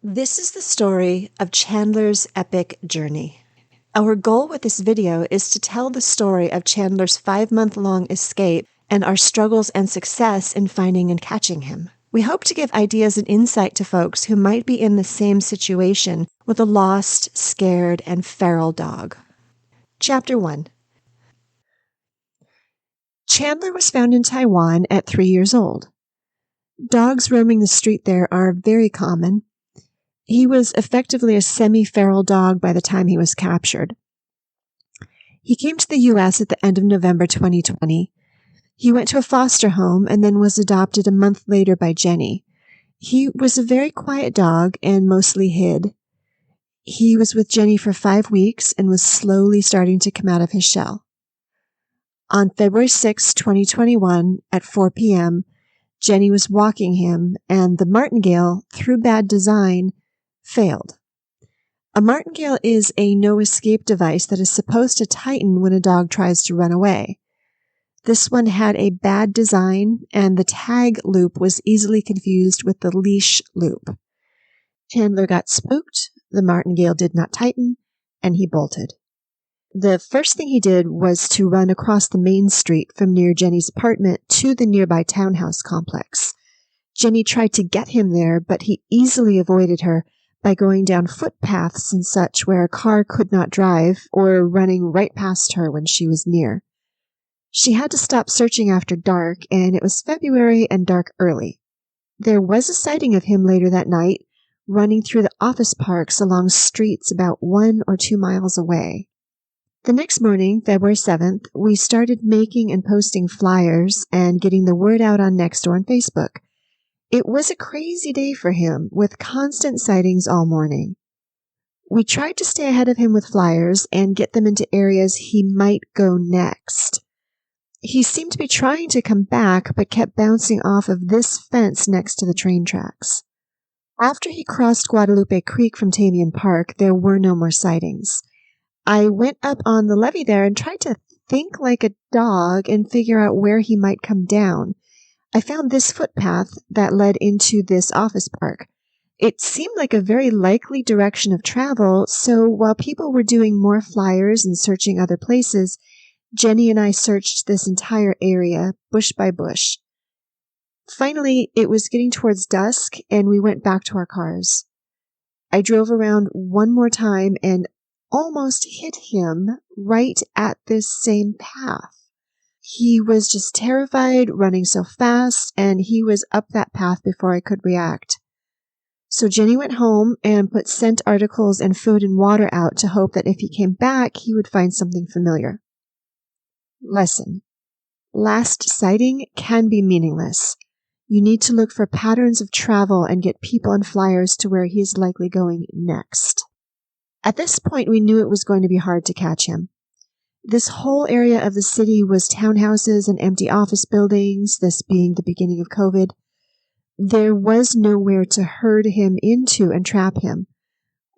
This is the story of Chandler's epic journey. Our goal with this video is to tell the story of Chandler's 5-month-long escape and our struggles and success in finding and catching him. We hope to give ideas and insight to folks who might be in the same situation with a lost, scared, and feral dog. Chapter 1. Chandler was found in Taiwan at 3 years old. Dogs roaming the street there are very common. He was effectively a semi-feral dog by the time he was captured. He came to the U.S. at the end of November 2020. He went to a foster home and then was adopted a month later by Jenny. He was a very quiet dog and mostly hid. He was with Jenny for 5 weeks and was slowly starting to come out of his shell. On February 6, 2021, at 4 p.m., Jenny was walking him, and the martingale, through bad design, failed. A martingale is a no-escape device that is supposed to tighten when a dog tries to run away. This one had a bad design, and the tag loop was easily confused with the leash loop. Chandler got spooked, the martingale did not tighten, and he bolted. The first thing he did was to run across the main street from near Jenny's apartment to the nearby townhouse complex. Jenny tried to get him there, but he easily avoided her by going down footpaths and such where a car could not drive, or running right past her when she was near. She had to stop searching after dark, and it was February and dark early. There was a sighting of him later that night, running through the office parks along streets about 1 or 2 miles away. The next morning, February 7th, we started making and posting flyers and getting the word out on Nextdoor and Facebook. It was a crazy day for him, with constant sightings all morning. We tried to stay ahead of him with flyers and get them into areas he might go next. He seemed to be trying to come back, but kept bouncing off of this fence next to the train tracks. After he crossed Guadalupe Creek from Tamian Park, there were no more sightings. I went up on the levee there and tried to think like a dog and figure out where he might come down. I found this footpath that led into this office park. It seemed like a very likely direction of travel, so while people were doing more flyers and searching other places, Jenny and I searched this entire area, bush by bush. Finally, it was getting towards dusk, and we went back to our cars. I drove around one more time and almost hit him right at this same path. He was just terrified, running so fast, and he was up that path before I could react. So Jenny went home and put scent articles and food and water out to hope that if he came back, he would find something familiar. Lesson: last sighting can be meaningless. You need to look for patterns of travel and get people and flyers to where he is likely going next. At this point, we knew it was going to be hard to catch him. This whole area of the city was townhouses and empty office buildings, this being the beginning of COVID. There was nowhere to herd him into and trap him.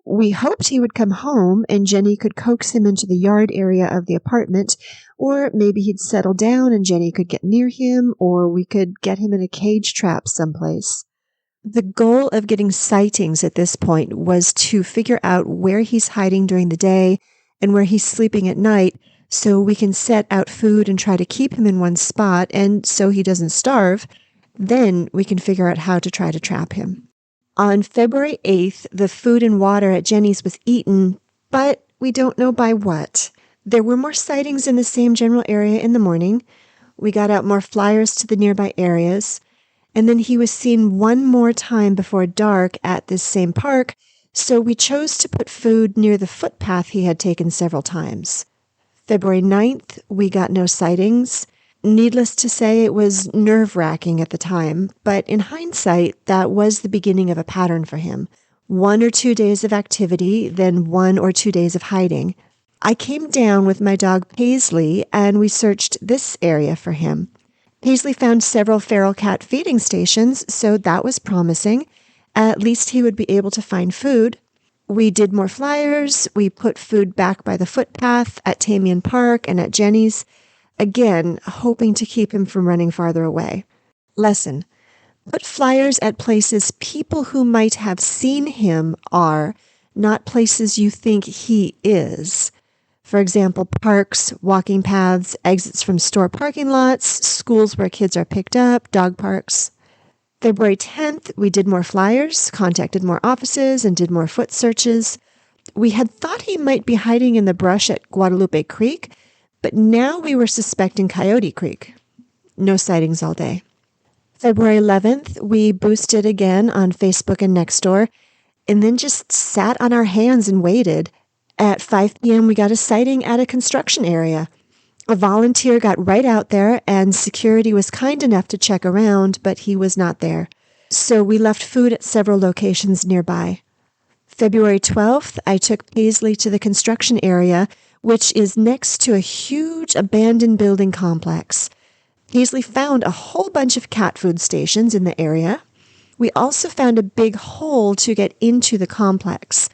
We hoped he would come home and Jenny could coax him into the yard area of the apartment, or maybe he'd settle down and Jenny could get near him, or we could get him in a cage trap someplace. The goal of getting sightings at this point was to figure out where he's hiding during the day and where he's sleeping at night, so we can set out food and try to keep him in one spot, and so he doesn't starve. Then we can figure out how to try to trap him. On February 8th, the food and water at Jenny's was eaten, but we don't know by what. There were more sightings in the same general area in the morning. We got out more flyers to the nearby areas, and then he was seen one more time before dark at this same park, so we chose to put food near the footpath he had taken several times. February 9th, we got no sightings. Needless to say, it was nerve-wracking at the time, but in hindsight, that was the beginning of a pattern for him. 1 or 2 days of activity, then 1 or 2 days of hiding. I came down with my dog Paisley, and we searched this area for him. Paisley found several feral cat feeding stations, so that was promising. At least he would be able to find food. We did more flyers. We put food back by the footpath at Tamian Park and at Jenny's, again, hoping to keep him from running farther away. Lesson: Put flyers at places people who might have seen him are, not places you think he is. For example, parks, walking paths, exits from store parking lots, schools where kids are picked up, dog parks. February 10th, we did more flyers, contacted more offices, and did more foot searches. We had thought he might be hiding in the brush at Guadalupe Creek, but now we were suspecting Coyote Creek. No sightings all day. February 11th, we boosted again on Facebook and Nextdoor, and then just sat on our hands and waited. At 5 p.m., we got a sighting at a construction area. A volunteer got right out there, and security was kind enough to check around, but he was not there. So we left food at several locations nearby. February 12th, I took Paisley to the construction area, which is next to a huge abandoned building complex. Paisley found a whole bunch of cat food stations in the area. We also found a big hole to get into the complex.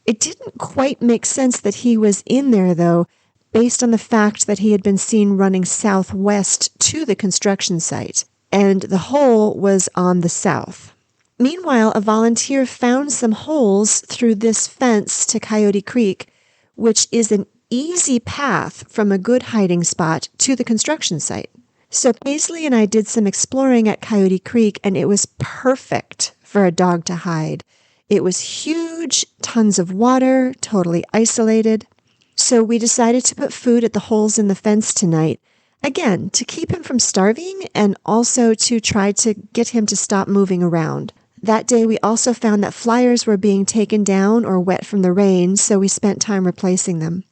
It didn't quite make sense that he was in there, though, based on the fact that he had been seen running southwest to the construction site, and the hole was on the south. Meanwhile, a volunteer found some holes through this fence to Coyote Creek, which is an easy path from a good hiding spot to the construction site. So Paisley and I did some exploring at Coyote Creek, and it was perfect for a dog to hide. It was huge, tons of water, totally isolated. So we decided to put food at the holes in the fence tonight, again, to keep him from starving and also to try to get him to stop moving around. That day, we also found that flyers were being taken down or wet from the rain, so we spent time replacing them.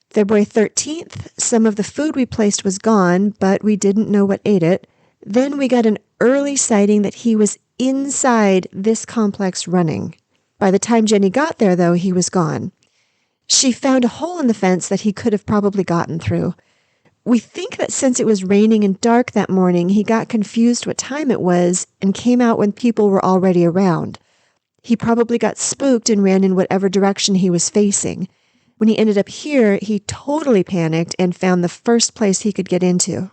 February 13th, some of the food we placed was gone, but we didn't know what ate it. Then we got an early sighting that he was inside this complex running. By the time Jenny got there, though, he was gone. She found a hole in the fence that he could have probably gotten through. We think that since it was raining and dark that morning, he got confused what time it was and came out when people were already around. He probably got spooked and ran in whatever direction he was facing. When he ended up here, he totally panicked and found the first place he could get into.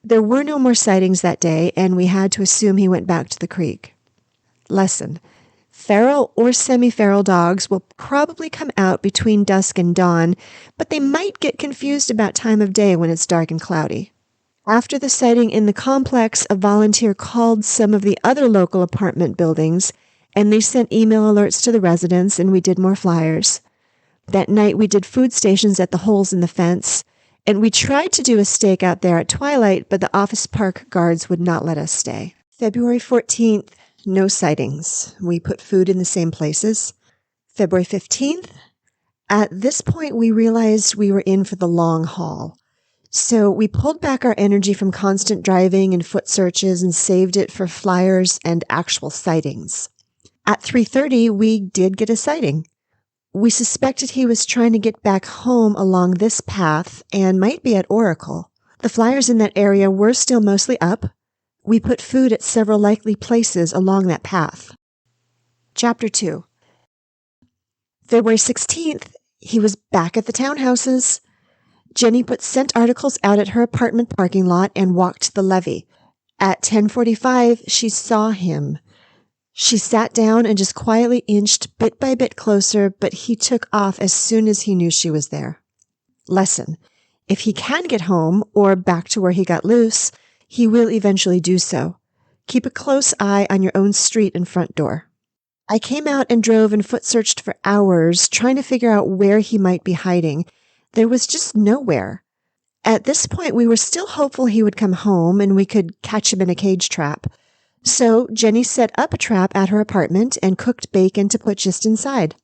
There were no more sightings that day, and we had to assume he went back to the creek. Lesson: feral or semi-feral dogs will probably come out between dusk and dawn, but they might get confused about time of day when it's dark and cloudy. After the sighting in the complex, a volunteer called some of the other local apartment buildings, and they sent email alerts to the residents, and we did more flyers. That night, we did food stations at the holes in the fence, and we tried to do a stake out there at twilight, but the office park guards would not let us stay. February 14th, no sightings. We put food in the same places. February 15th, at this point, we realized we were in for the long haul. So we pulled back our energy from constant driving and foot searches and saved it for flyers and actual sightings. At 3:30, we did get a sighting. We suspected he was trying to get back home along this path and might be at Oracle. The flyers in that area were still mostly up. We put food at several likely places along that path. Chapter 2. February 16th, he was back at the townhouses. Jenny put scent articles out at her apartment parking lot and walked to the levee. At 10:45, she saw him. She sat down and just quietly inched bit by bit closer, but he took off as soon as he knew she was there. Lesson: if he can get home or back to where he got loose, he will eventually do so. Keep a close eye on your own street and front door. I came out and drove and foot searched for hours, trying to figure out where he might be hiding. There was just nowhere. At this point, we were still hopeful he would come home and we could catch him in a cage trap. So Jenny set up a trap at her apartment and cooked bacon to put just inside.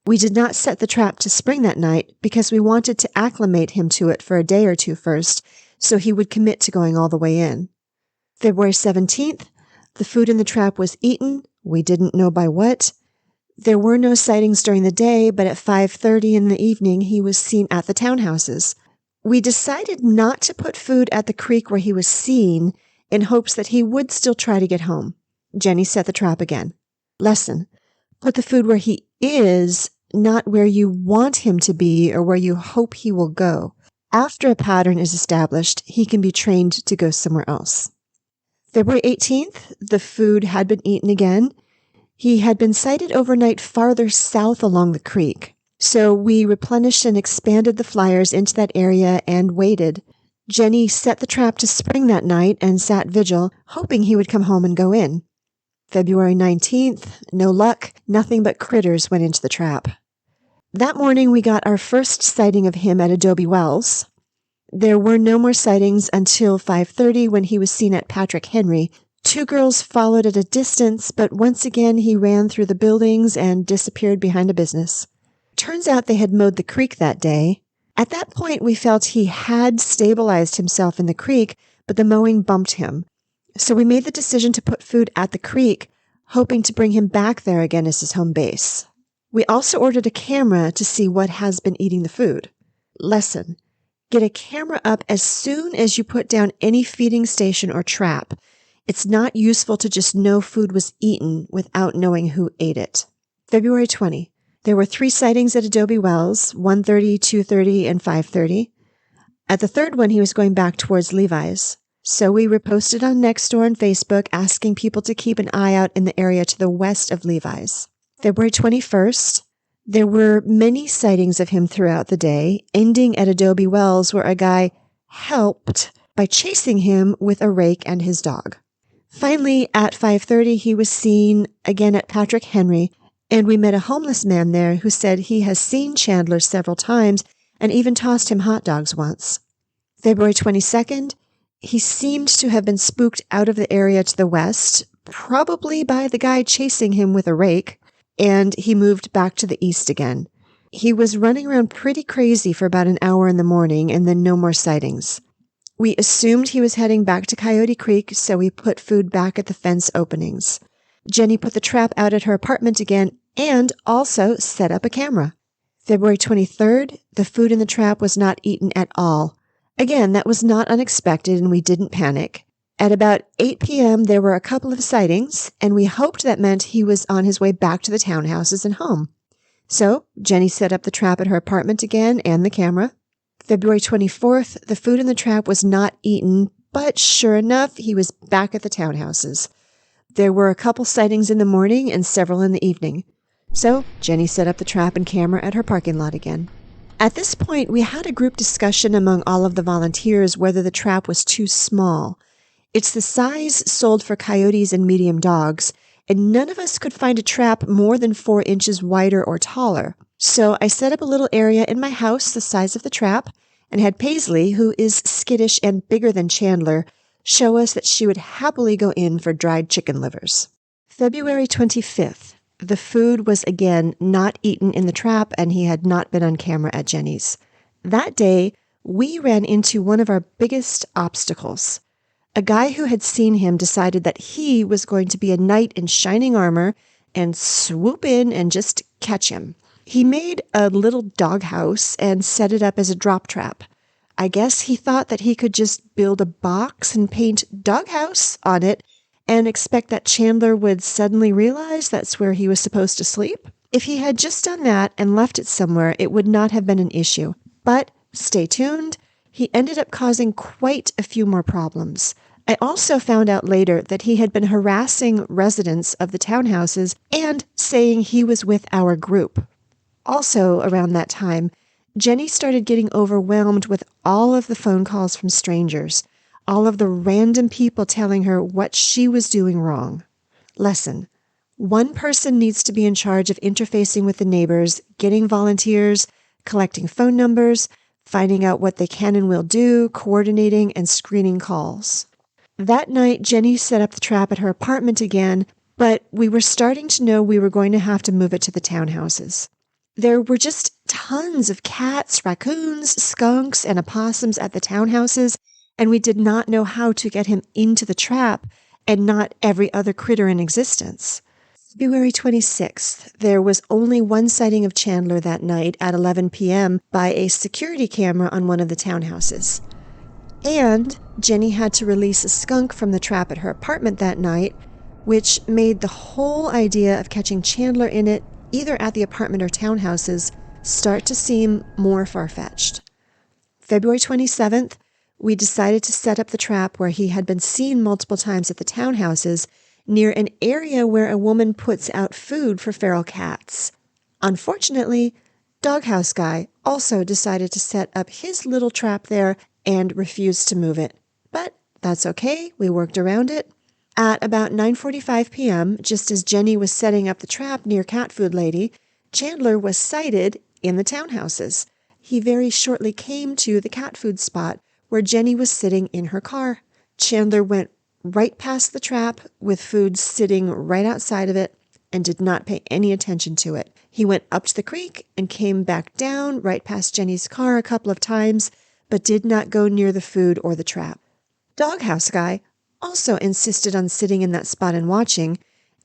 We did not set the trap to spring that night because we wanted to acclimate him to it for a day or two first, so he would commit to going all the way in. February 17th, the food in the trap was eaten. We didn't know by what. There were no sightings during the day, but at 5:30 in the evening, he was seen at the townhouses. We decided not to put food at the creek where he was seen in hopes that he would still try to get home. Jenny set the trap again. Lesson: put the food where he is, not where you want him to be or where you hope he will go. After a pattern is established, he can be trained to go somewhere else. February 18th, the food had been eaten again. He had been sighted overnight farther south along the creek. So we replenished and expanded the flyers into that area and waited. Jenny set the trap to spring that night and sat vigil, hoping he would come home and go in. February 19th, no luck, nothing but critters went into the trap. That morning, we got our first sighting of him at Adobe Wells. There were no more sightings until 5:30 when he was seen at Patrick Henry. 2 girls followed at a distance, but once again he ran through the buildings and disappeared behind a business. Turns out they had mowed the creek that day. At that point, we felt he had stabilized himself in the creek, but the mowing bumped him. So we made the decision to put food at the creek, hoping to bring him back there again as his home base. We also ordered a camera to see what has been eating the food. Lesson: get a camera up as soon as you put down any feeding station or trap. It's not useful to just know food was eaten without knowing who ate it. February 20. There were 3 sightings at Adobe Wells, 1:30, 2:30, and 5:30. At the third one, he was going back towards Levi's. So we reposted on Nextdoor and Facebook asking people to keep an eye out in the area to the west of Levi's. February 21st, there were many sightings of him throughout the day, ending at Adobe Wells where a guy helped by chasing him with a rake and his dog. Finally, at 5:30, he was seen again at Patrick Henry, and we met a homeless man there who said he has seen Chandler several times and even tossed him hot dogs once. February 22nd, he seemed to have been spooked out of the area to the west, probably by the guy chasing him with a rake, and he moved back to the east again. He was running around pretty crazy for about an hour in the morning, and then no more sightings. We assumed he was heading back to Coyote Creek, so we put food back at the fence openings. Jenny put the trap out at her apartment again and also set up a camera. February 23rd, the food in the trap was not eaten at all. Again, that was not unexpected and we didn't panic. At about 8 p.m., there were a couple of sightings, and we hoped that meant he was on his way back to the townhouses and home. So Jenny set up the trap at her apartment again and the camera. February 24th, the food in the trap was not eaten, but sure enough, he was back at the townhouses. There were a couple sightings in the morning and several in the evening. So Jenny set up the trap and camera at her parking lot again. At this point, we had a group discussion among all of the volunteers whether the trap was too small. It's the size sold for coyotes and medium dogs, and none of us could find a trap more than 4 inches wider or taller. So I set up a little area in my house the size of the trap and had Paisley, who is skittish and bigger than Chandler, show us that she would happily go in for dried chicken livers. February 25th. The food was again not eaten in the trap, and he had not been on camera at Jenny's. That day, we ran into one of our biggest obstacles. A guy who had seen him decided that he was going to be a knight in shining armor and swoop in and just catch him. He made a little doghouse and set it up as a drop trap. I guess he thought that he could just build a box and paint doghouse on it and expect that Chandler would suddenly realize that's where he was supposed to sleep. If he had just done that and left it somewhere, it would not have been an issue. But stay tuned, he ended up causing quite a few more problems. I also found out later that he had been harassing residents of the townhouses and saying he was with our group. Also, around that time, Jenny started getting overwhelmed with all of the phone calls from strangers, all of the random people telling her what she was doing wrong. Lesson: one person needs to be in charge of interfacing with the neighbors, getting volunteers, collecting phone numbers, finding out what they can and will do, coordinating, and screening calls. That night, Jenny set up the trap at her apartment again, but we were starting to know we were going to have to move it to the townhouses. There were just tons of cats, raccoons, skunks, and opossums at the townhouses, and we did not know how to get him into the trap and not every other critter in existence. February 26th, there was only one sighting of Chandler that night at 11 p.m. by a security camera on one of the townhouses. And Jenny had to release a skunk from the trap at her apartment that night, which made the whole idea of catching Chandler in it, either at the apartment or townhouses, start to seem more far-fetched. February 27th, we decided to set up the trap where he had been seen multiple times at the townhouses, near an area where a woman puts out food for feral cats. Unfortunately, Doghouse Guy also decided to set up his little trap there and refused to move it. But that's okay, we worked around it. At about 9:45 p.m., just as Jenny was setting up the trap near Cat Food Lady, Chandler was sighted in the townhouses. He very shortly came to the cat food spot where Jenny was sitting in her car. Chandler went right past the trap with food sitting right outside of it and did not pay any attention to it. He went up to the creek and came back down right past Jenny's car a couple of times, but did not go near the food or the trap. Doghouse Guy also insisted on sitting in that spot and watching,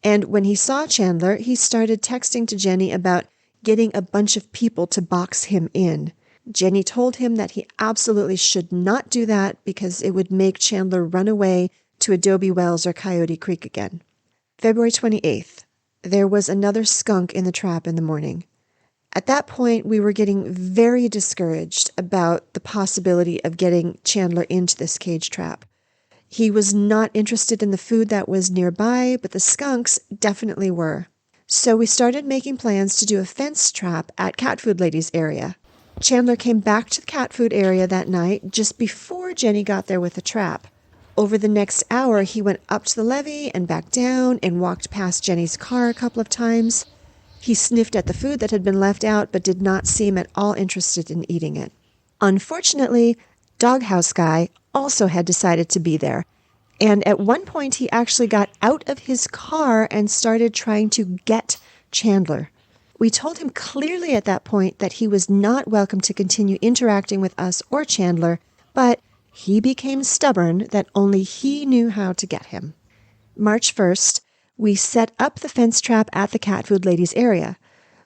and when he saw Chandler, he started texting to Jenny about getting a bunch of people to box him in. Jenny told him that he absolutely should not do that because it would make Chandler run away to Adobe Wells or Coyote Creek again. February 28th. There was another skunk in the trap in the morning. At that point, we were getting very discouraged about the possibility of getting Chandler into this cage trap. He was not interested in the food that was nearby, but the skunks definitely were. So we started making plans to do a fence trap at Cat Food Lady's area. Chandler came back to the cat food area that night just before Jenny got there with the trap. Over the next hour, he went up to the levee and back down and walked past Jenny's car a couple of times. He sniffed at the food that had been left out but did not seem at all interested in eating it. Unfortunately, Doghouse Guy also had decided to be there, and at one point he actually got out of his car and started trying to get Chandler. We told him clearly at that point that he was not welcome to continue interacting with us or Chandler, but he became stubborn that only he knew how to get him. March 1st, we set up the fence trap at the Cat Food Lady's area.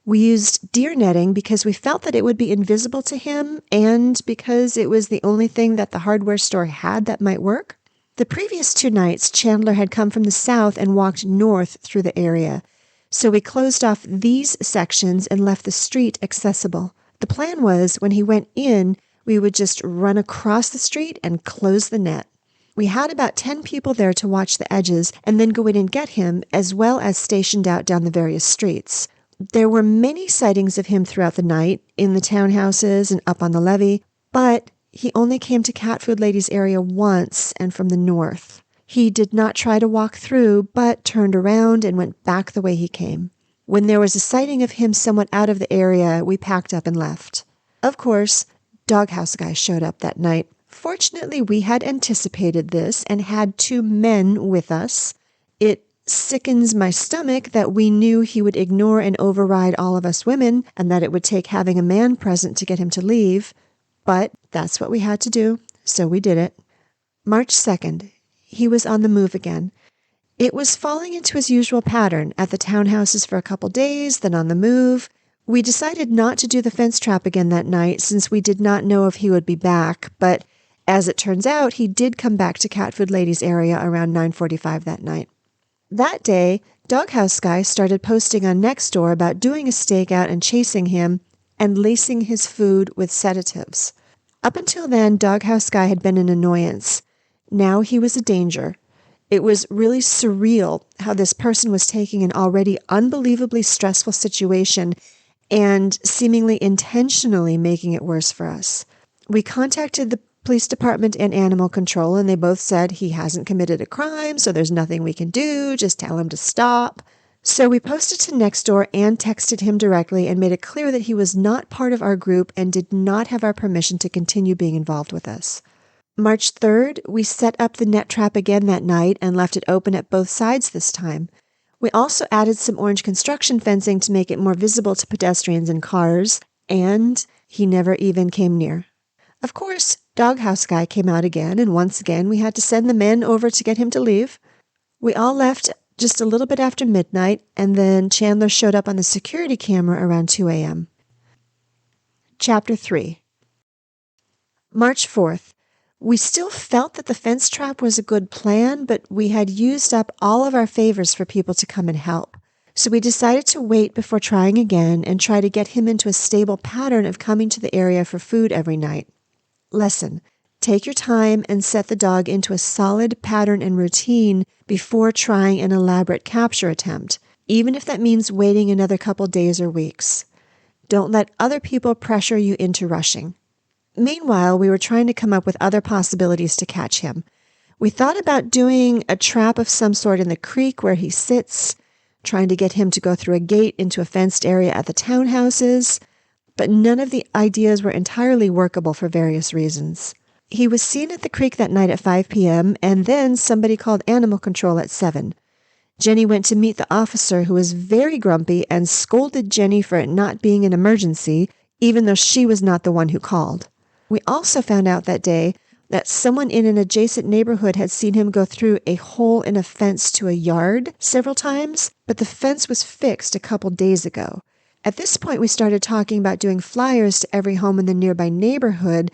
We used deer netting because we felt that it would be invisible to him and because it was the only thing that the hardware store had that might work. The previous 2 nights, Chandler had come from the south and walked north through the area. So we closed off these sections and left the street accessible. The plan was when he went in, we would just run across the street and close the net. We had about 10 people there to watch the edges and then go in and get him, as well as stationed out down the various streets. There were many sightings of him throughout the night, in the townhouses and up on the levee, but he only came to Cat Food Lady's area once and from the north. He did not try to walk through, but turned around and went back the way he came. When there was a sighting of him somewhat out of the area, we packed up and left. Of course, Doghouse Guy showed up that night. Fortunately, we had anticipated this and had 2 men with us. It sickens my stomach that we knew he would ignore and override all of us women and that it would take having a man present to get him to leave. But that's what we had to do, so we did it. March 2nd, he was on the move again. It was falling into his usual pattern, at the townhouses for a couple days, then on the move. We decided not to do the fence trap again that night since we did not know if he would be back, but as it turns out, he did come back to Cat Food Lady's area around 9:45 that night. That day, Doghouse Guy started posting on Nextdoor about doing a stakeout and chasing him and lacing his food with sedatives. Up until then, Doghouse Guy had been an annoyance. Now he was a danger. It was really surreal how this person was taking an already unbelievably stressful situation and seemingly intentionally making it worse for us. We contacted the police department and animal control, and they both said he hasn't committed a crime, so there's nothing we can do, just tell him to stop. So we posted to Nextdoor and texted him directly and made it clear that he was not part of our group and did not have our permission to continue being involved with us. March 3rd, we set up the net trap again that night and left it open at both sides this time. We also added some orange construction fencing to make it more visible to pedestrians and cars, and he never even came near. Of course, Doghouse Guy came out again, and once again we had to send the men over to get him to leave. We all left just a little bit after midnight, and then Chandler showed up on the security camera around 2 a.m. Chapter 3. March 4th. We still felt that the fence trap was a good plan, but we had used up all of our favors for people to come and help. So we decided to wait before trying again and try to get him into a stable pattern of coming to the area for food every night. Lesson: Take your time and set the dog into a solid pattern and routine before trying an elaborate capture attempt, even if that means waiting another couple days or weeks. Don't let other people pressure you into rushing. Meanwhile, we were trying to come up with other possibilities to catch him. We thought about doing a trap of some sort in the creek where he sits, trying to get him to go through a gate into a fenced area at the townhouses, but none of the ideas were entirely workable for various reasons. He was seen at the creek that night at 5 p.m., and then somebody called animal control at 7. Jenny went to meet the officer, who was very grumpy and scolded Jenny for it not being an emergency, even though she was not the one who called. We also found out that day that someone in an adjacent neighborhood had seen him go through a hole in a fence to a yard several times, but the fence was fixed a couple days ago. At this point, we started talking about doing flyers to every home in the nearby neighborhood,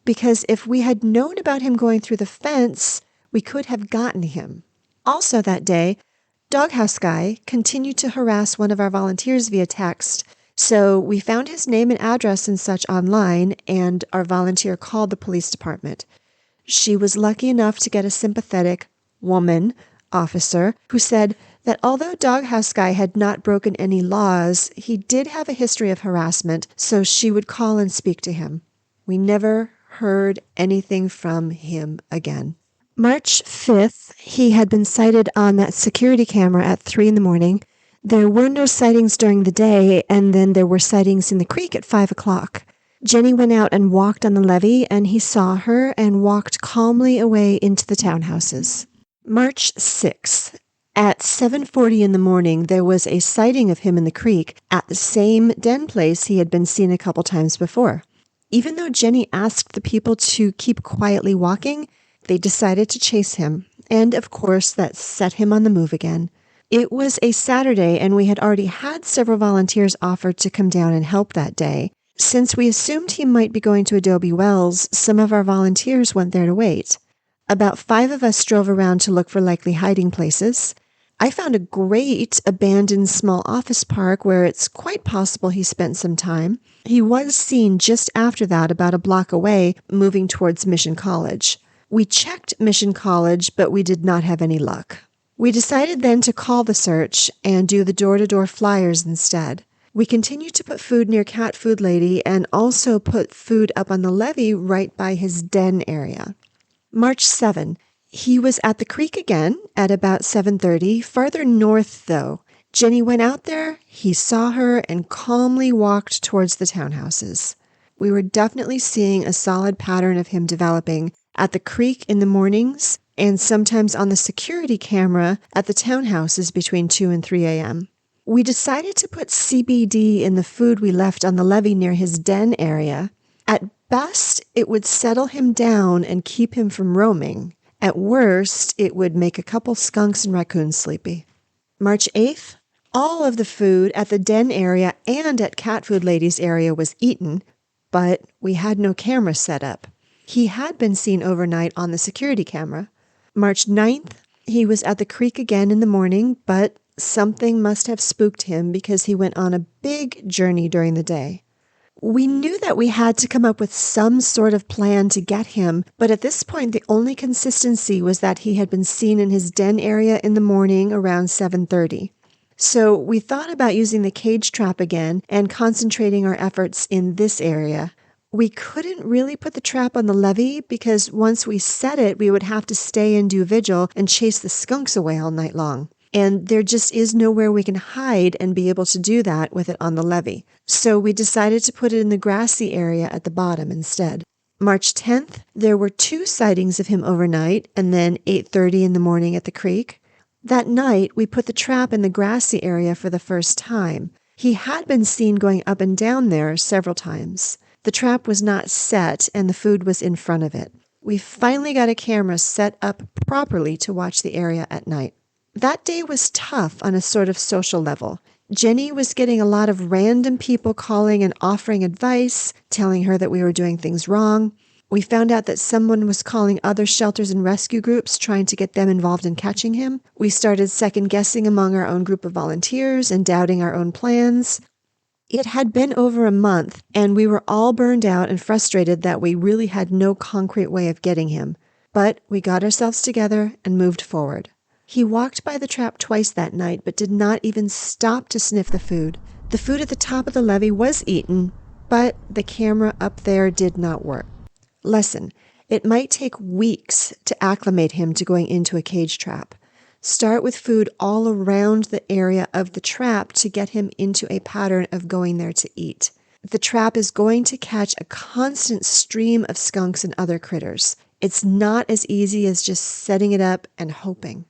because if we had known about him going through the fence, we could have gotten him. Also that day, Doghouse Guy continued to harass one of our volunteers via text, so we found his name and address and such online, and our volunteer called the police department. She was lucky enough to get a sympathetic woman officer who said that although Doghouse Guy had not broken any laws, he did have a history of harassment, so she would call and speak to him. We never heard anything from him again. March 5th, he had been sighted on that security camera at 3 in the morning. There were no sightings during the day, and then there were sightings in the creek at 5 o'clock. Jenny went out and walked on the levee, and he saw her and walked calmly away into the townhouses. March 6th, at 7:40 in the morning, there was a sighting of him in the creek at the same den place he had been seen a couple times before. Even though Jenny asked the people to keep quietly walking, they decided to chase him, and of course that set him on the move again. It was a Saturday, and we had already had several volunteers offered to come down and help that day. Since we assumed he might be going to Adobe Wells, some of our volunteers went there to wait. About 5 of us drove around to look for likely hiding places. I found a great abandoned small office park where it's quite possible he spent some time. He was seen just after that, about a block away, moving towards Mission College. We checked Mission College, but we did not have any luck. We decided then to call the search and do the door-to-door flyers instead. We continued to put food near Cat Food Lady and also put food up on the levee right by his den area. March 7. He was at the creek again at about 7:30, farther north though. Jenny went out there, he saw her, and calmly walked towards the townhouses. We were definitely seeing a solid pattern of him developing at the creek in the mornings and sometimes on the security camera at the townhouses between 2 and 3 a.m. We decided to put CBD in the food we left on the levee near his den area. At best, it would settle him down and keep him from roaming. At worst, it would make a couple skunks and raccoons sleepy. March 8th, all of the food at the den area and at Cat Food Lady's area was eaten, but we had no camera set up. He had been seen overnight on the security camera. March 9th, he was at the creek again in the morning, but something must have spooked him because he went on a big journey during the day. We knew that we had to come up with some sort of plan to get him, but at this point the only consistency was that he had been seen in his den area in the morning around 7:30. So we thought about using the cage trap again and concentrating our efforts in this area. We couldn't really put the trap on the levee because once we set it, we would have to stay and do vigil and chase the skunks away all night long. And there just is nowhere we can hide and be able to do that with it on the levee. So we decided to put it in the grassy area at the bottom instead. March 10th, there were 2 sightings of him overnight and then 8:30 in the morning at the creek. That night, we put the trap in the grassy area for the first time. He had been seen going up and down there several times. The trap was not set and the food was in front of it. We finally got a camera set up properly to watch the area at night. That day was tough on a sort of social level. Jenny was getting a lot of random people calling and offering advice, telling her that we were doing things wrong. We found out that someone was calling other shelters and rescue groups, trying to get them involved in catching him. We started second-guessing among our own group of volunteers and doubting our own plans. It had been over a month, and we were all burned out and frustrated that we really had no concrete way of getting him. But we got ourselves together and moved forward. He walked by the trap twice that night, but did not even stop to sniff the food. The food at the top of the levee was eaten, but the camera up there did not work. Lesson: it might take weeks to acclimate him to going into a cage trap. Start with food all around the area of the trap to get him into a pattern of going there to eat. The trap is going to catch a constant stream of skunks and other critters. It's not as easy as just setting it up and hoping.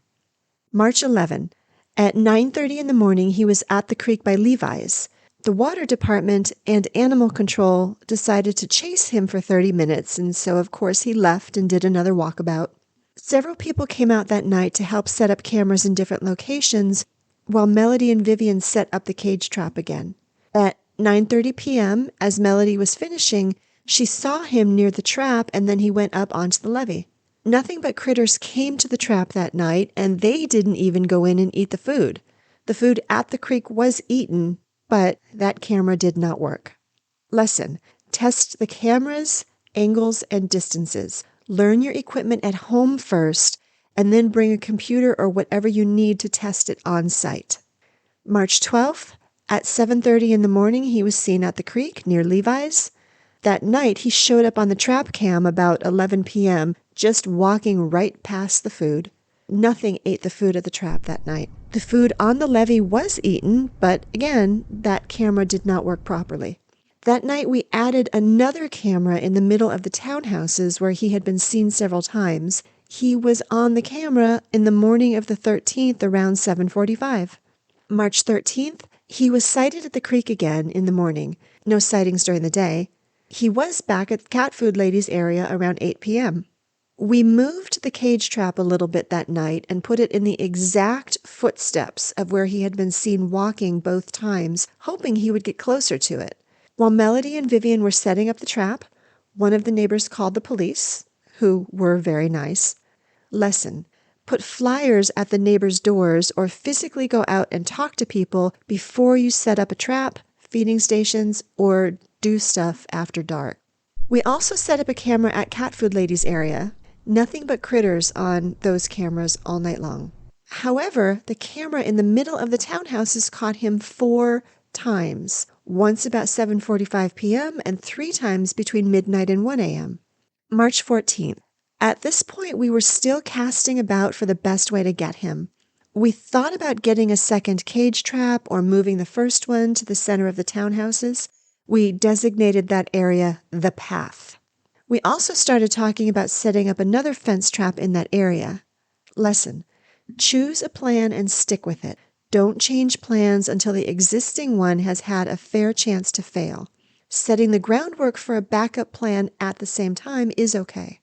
March 11. At 9:30 in the morning, he was at the creek by Levi's. The water department and animal control decided to chase him for 30 minutes, and so of course he left and did another walkabout. Several people came out that night to help set up cameras in different locations, while Melody and Vivian set up the cage trap again. At 9:30 p.m., as Melody was finishing, she saw him near the trap, and then he went up onto the levee. Nothing but critters came to the trap that night, and they didn't even go in and eat the food. The food at the creek was eaten, but that camera did not work. Lesson: test the cameras, angles, and distances. Learn your equipment at home first, and then bring a computer or whatever you need to test it on site. March 12th, at 7:30 in the morning, he was seen at the creek near Levi's. That night, he showed up on the trap cam about 11 p.m., just walking right past the food. Nothing ate the food at the trap that night. The food on the levee was eaten, but again, that camera did not work properly. That night, we added another camera in the middle of the townhouses where he had been seen several times. He was on the camera in the morning of the 13th around 7:45. March 13th, he was sighted at the creek again in the morning. No sightings during the day. He was back at the cat food lady's area around 8 p.m. We moved the cage trap a little bit that night and put it in the exact footsteps of where he had been seen walking both times, hoping he would get closer to it. While Melody and Vivian were setting up the trap, one of the neighbors called the police, who were very nice. Lesson: put flyers at the neighbors' doors or physically go out and talk to people before you set up a trap, feeding stations, or do stuff after dark. We also set up a camera at Cat Food Lady's area. Nothing but critters on those cameras all night long. However, the camera in the middle of the townhouses caught him 4 times, once about 7:45 p.m. and 3 times between midnight and 1 a.m. March 14th. At this point, we were still casting about for the best way to get him. We thought about getting a second cage trap or moving the first one to the center of the townhouses. We designated that area the path. We also started talking about setting up another fence trap in that area. Lesson: choose a plan and stick with it. Don't change plans until the existing one has had a fair chance to fail. Setting the groundwork for a backup plan at the same time is okay.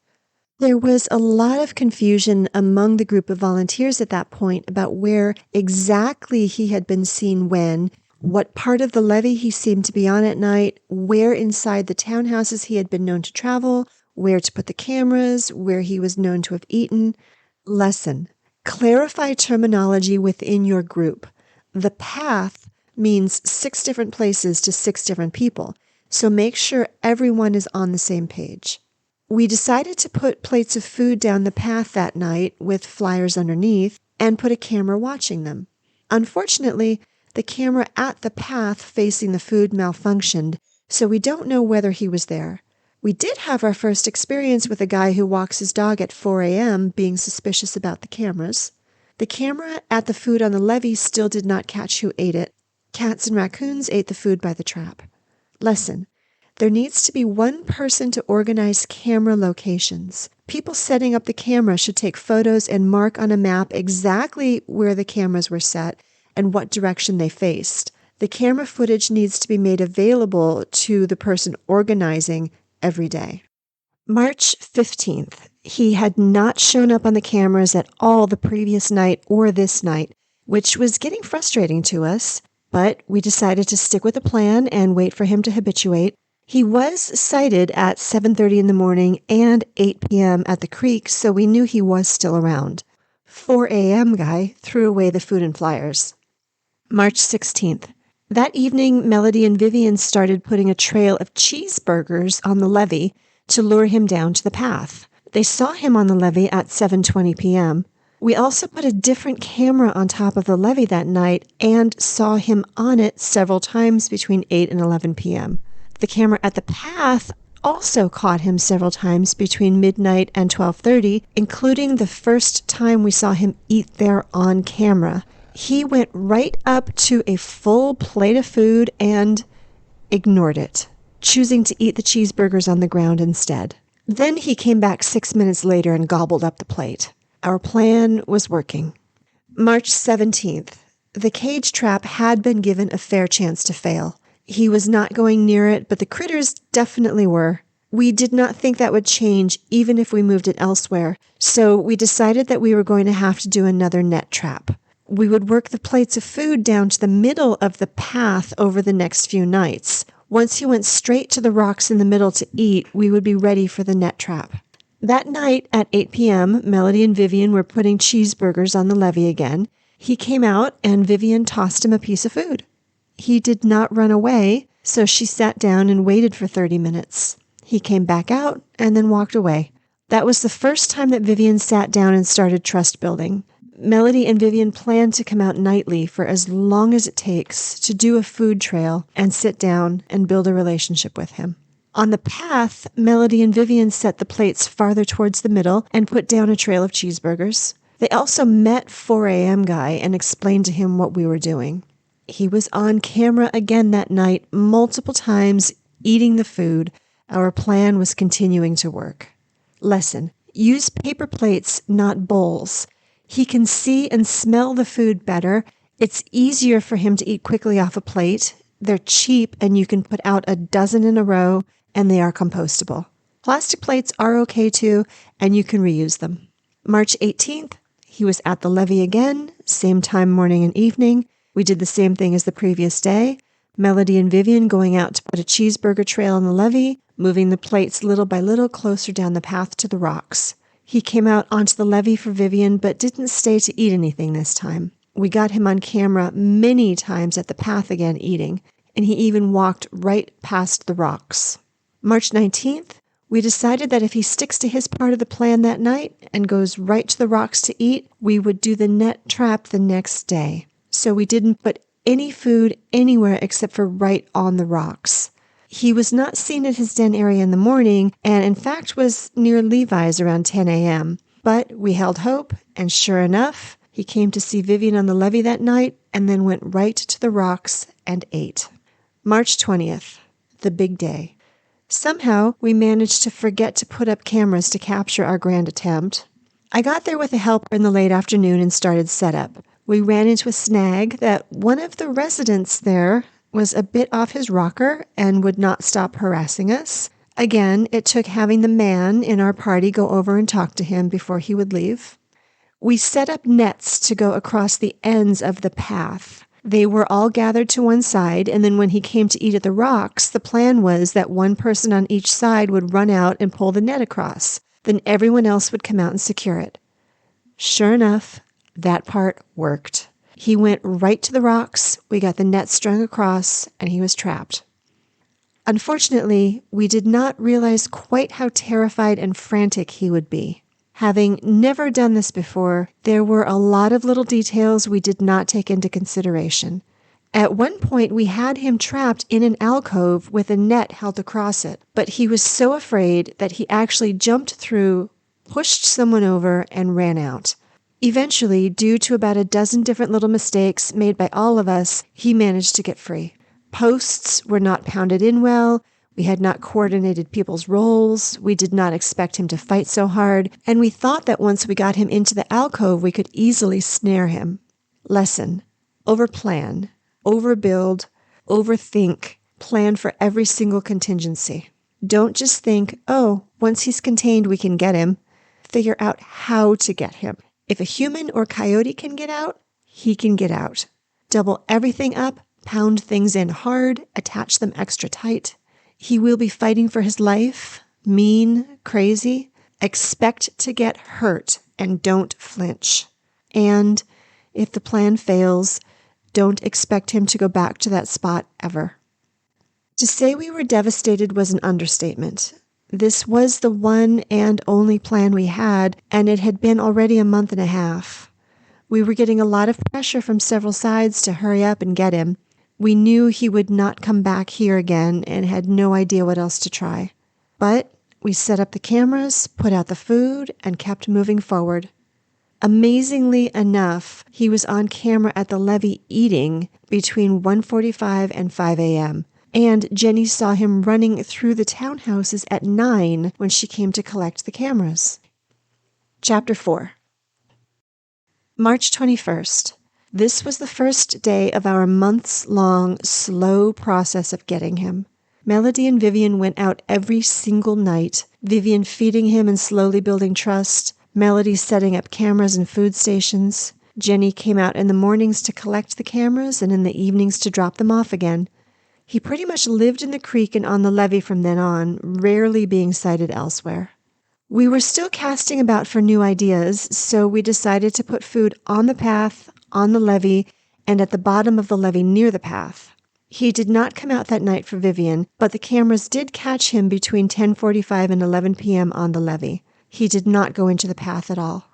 There was a lot of confusion among the group of volunteers at that point about where exactly he had been seen when, what part of the levee he seemed to be on at night, where inside the townhouses he had been known to travel, where to put the cameras, where he was known to have eaten. Lesson: clarify terminology within your group. The path means 6 different places to 6 different people, so make sure everyone is on the same page. We decided to put plates of food down the path that night with flyers underneath and put a camera watching them. Unfortunately, the camera at the path facing the food malfunctioned, so we don't know whether he was there. We did have our first experience with a guy who walks his dog at 4 a.m. being suspicious about the cameras. The camera at the food on the levee still did not catch who ate it. Cats and raccoons ate the food by the trap. Lesson: there needs to be one person to organize camera locations. People setting up the camera should take photos and mark on a map exactly where the cameras were set and what direction they faced. The camera footage needs to be made available to the person organizing every day. March 15th. He had not shown up on the cameras at all the previous night or this night, which was getting frustrating to us, but we decided to stick with the plan and wait for him to habituate. He was sighted at 7:30 in the morning and 8 p.m. at the creek, so we knew he was still around. 4 a.m. guy threw away the food and flyers. March 16th. That evening, Melody and Vivian started putting a trail of cheeseburgers on the levee to lure him down to the path. They saw him on the levee at 7:20 p.m. We also put a different camera on top of the levee that night and saw him on it several times between 8 and 11 p.m. The camera at the path also caught him several times between midnight and 12:30, including the first time we saw him eat there on camera. He went right up to a full plate of food and ignored it, choosing to eat the cheeseburgers on the ground instead. Then he came back 6 minutes later and gobbled up the plate. Our plan was working. March 17th. The cage trap had been given a fair chance to fail. He was not going near it, but the critters definitely were. We did not think that would change even if we moved it elsewhere, so we decided that we were going to have to do another net trap. We would work the plates of food down to the middle of the path over the next few nights. Once he went straight to the rocks in the middle to eat, we would be ready for the net trap. That night at 8 p.m., Melody and Vivian were putting cheeseburgers on the levee again. He came out and Vivian tossed him a piece of food. He did not run away, so she sat down and waited for 30 minutes. He came back out and then walked away. That was the first time that Vivian sat down and started trust building. Melody and Vivian planned to come out nightly for as long as it takes to do a food trail and sit down and build a relationship with him. On the path, Melody and Vivian set the plates farther towards the middle and put down a trail of cheeseburgers. They also met 4 a.m. guy and explained to him what we were doing. He was on camera again that night, multiple times, eating the food. Our plan was continuing to work. Lesson: use paper plates, not bowls. He can see and smell the food better. It's easier for him to eat quickly off a plate. They're cheap and you can put out a dozen in a row, and they are compostable. Plastic plates are okay too, and you can reuse them. March 18th, he was at the levee again, same time morning and evening. We did the same thing as the previous day. Melody and Vivian going out to put a cheeseburger trail on the levee, moving the plates little by little closer down the path to the rocks. He came out onto the levee for Vivian, but didn't stay to eat anything this time. We got him on camera many times at the path again eating, and he even walked right past the rocks. March 19th, we decided that if he sticks to his part of the plan that night and goes right to the rocks to eat, we would do the net trap the next day. So we didn't put any food anywhere except for right on the rocks. He was not seen at his den area in the morning, and in fact was near Levi's around 10 a.m. But we held hope, and sure enough, he came to see Vivian on the levee that night and then went right to the rocks and ate. March 20th, the big day. Somehow, we managed to forget to put up cameras to capture our grand attempt. I got there with a helper in the late afternoon and started setup. We ran into a snag that one of the residents there was a bit off his rocker and would not stop harassing us. Again, it took having the man in our party go over and talk to him before he would leave. We set up nets to go across the ends of the path. They were all gathered to one side, and then when he came to eat at the rocks, the plan was that one person on each side would run out and pull the net across. Then everyone else would come out and secure it. Sure enough, that part worked. He went right to the rocks, we got the net strung across, and he was trapped. Unfortunately, we did not realize quite how terrified and frantic he would be. Having never done this before, there were a lot of little details we did not take into consideration. At one point, we had him trapped in an alcove with a net held across it, but he was so afraid that he actually jumped through, pushed someone over, and ran out. Eventually, due to about a dozen different little mistakes made by all of us, he managed to get free. Posts were not pounded in well. We had not coordinated people's roles. We did not expect him to fight so hard. And we thought that once we got him into the alcove, we could easily snare him. Lesson: overplan, overbuild, overthink, plan for every single contingency. Don't just think, oh, once he's contained, we can get him. Figure out how to get him. If a human or coyote can get out, he can get out. Double everything up, pound things in hard, attach them extra tight. He will be fighting for his life, mean, crazy. Expect to get hurt and don't flinch. And if the plan fails, don't expect him to go back to that spot ever. To say we were devastated was an understatement. This was the one and only plan we had, and it had been already a month and a half. We were getting a lot of pressure from several sides to hurry up and get him. We knew he would not come back here again and had no idea what else to try. But we set up the cameras, put out the food, and kept moving forward. Amazingly enough, he was on camera at the levee eating between 1:45 and 5 a.m., and Jenny saw him running through the townhouses at 9 when she came to collect the cameras. Chapter 4. March 21st. This was the first day of our months-long, slow process of getting him. Melody and Vivian went out every single night, Vivian feeding him and slowly building trust, Melody setting up cameras and food stations. Jenny came out in the mornings to collect the cameras and in the evenings to drop them off again. He pretty much lived in the creek and on the levee from then on, rarely being sighted elsewhere. We were still casting about for new ideas, so we decided to put food on the path, on the levee, and at the bottom of the levee near the path. He did not come out that night for Vivian, but the cameras did catch him between 10:45 and 11 p.m. on the levee. He did not go into the path at all.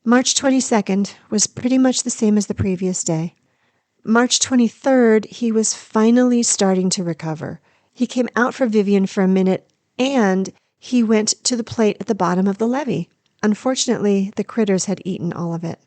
March 22nd was pretty much the same as the previous day. March 23rd, he was finally starting to recover. He came out for Vivian for a minute, and he went to the plate at the bottom of the levee. Unfortunately, the critters had eaten all of it.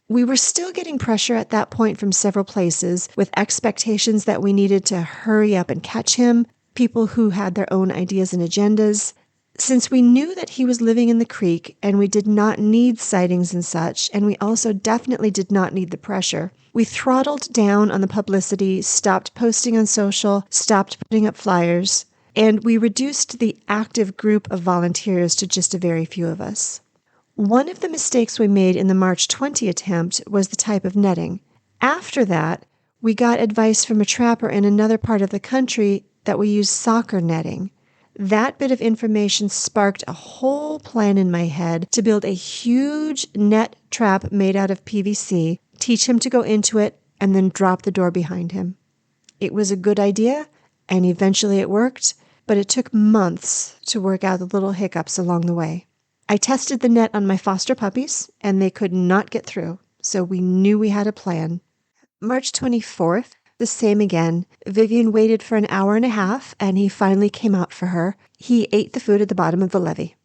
We were still getting pressure at that point from several places, with expectations that we needed to hurry up and catch him, people who had their own ideas and agendas. Since we knew that he was living in the creek and we did not need sightings and such, and we also definitely did not need the pressure, we throttled down on the publicity, stopped posting on social, stopped putting up flyers, and we reduced the active group of volunteers to just a very few of us. One of the mistakes we made in the March 20 attempt was the type of netting. After that, we got advice from a trapper in another part of the country that we use soccer netting. That bit of information sparked a whole plan in my head to build a huge net trap made out of PVC, teach him to go into it, and then drop the door behind him. It was a good idea, and eventually it worked, but it took months to work out the little hiccups along the way. I tested the net on my foster puppies, and they could not get through, so we knew we had a plan. March 24th, the same again. Vivian waited for an hour and a half, and he finally came out for her. He ate the food at the bottom of the levee.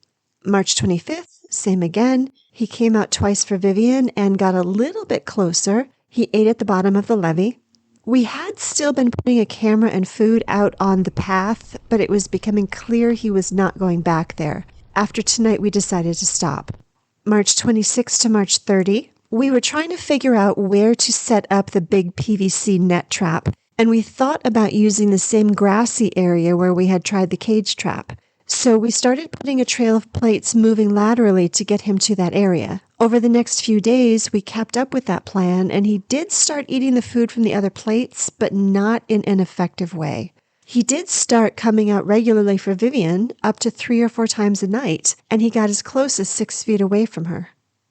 March 25th, same again. He came out twice for Vivian and got a little bit closer. He ate at the bottom of the levee. We had still been putting a camera and food out on the path, but it was becoming clear he was not going back there. After tonight, we decided to stop. March 26 to March 30, we were trying to figure out where to set up the big PVC net trap, and we thought about using the same grassy area where we had tried the cage trap. So we started putting a trail of plates moving laterally to get him to that area. Over the next few days, we kept up with that plan, and he did start eating the food from the other plates, but not in an effective way. He did start coming out regularly for Vivian, up to 3 or 4 times a night, and he got as close as 6 feet away from her.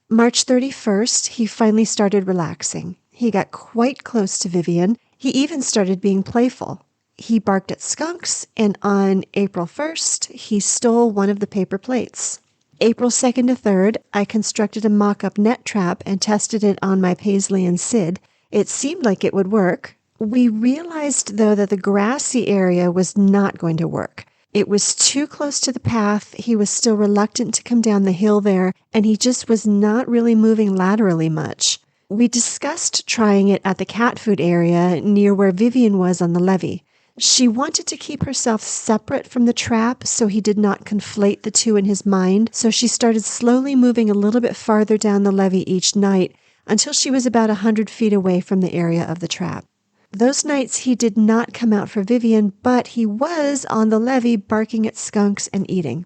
March 31st, he finally started relaxing. He got quite close to Vivian. He even started being playful. He barked at skunks, and on April 1st, he stole one of the paper plates. April 2nd to 3rd, I constructed a mock-up net trap and tested it on my Paisley and Sid. It seemed like it would work. We realized, though, that the grassy area was not going to work. It was too close to the path, he was still reluctant to come down the hill there, and he just was not really moving laterally much. We discussed trying it at the cat food area near where Vivian was on the levee. She wanted to keep herself separate from the trap so he did not conflate the two in his mind, so she started slowly moving a little bit farther down the levee each night until she was about 100 feet away from the area of the trap. Those nights he did not come out for Vivian, but he was on the levee barking at skunks and eating.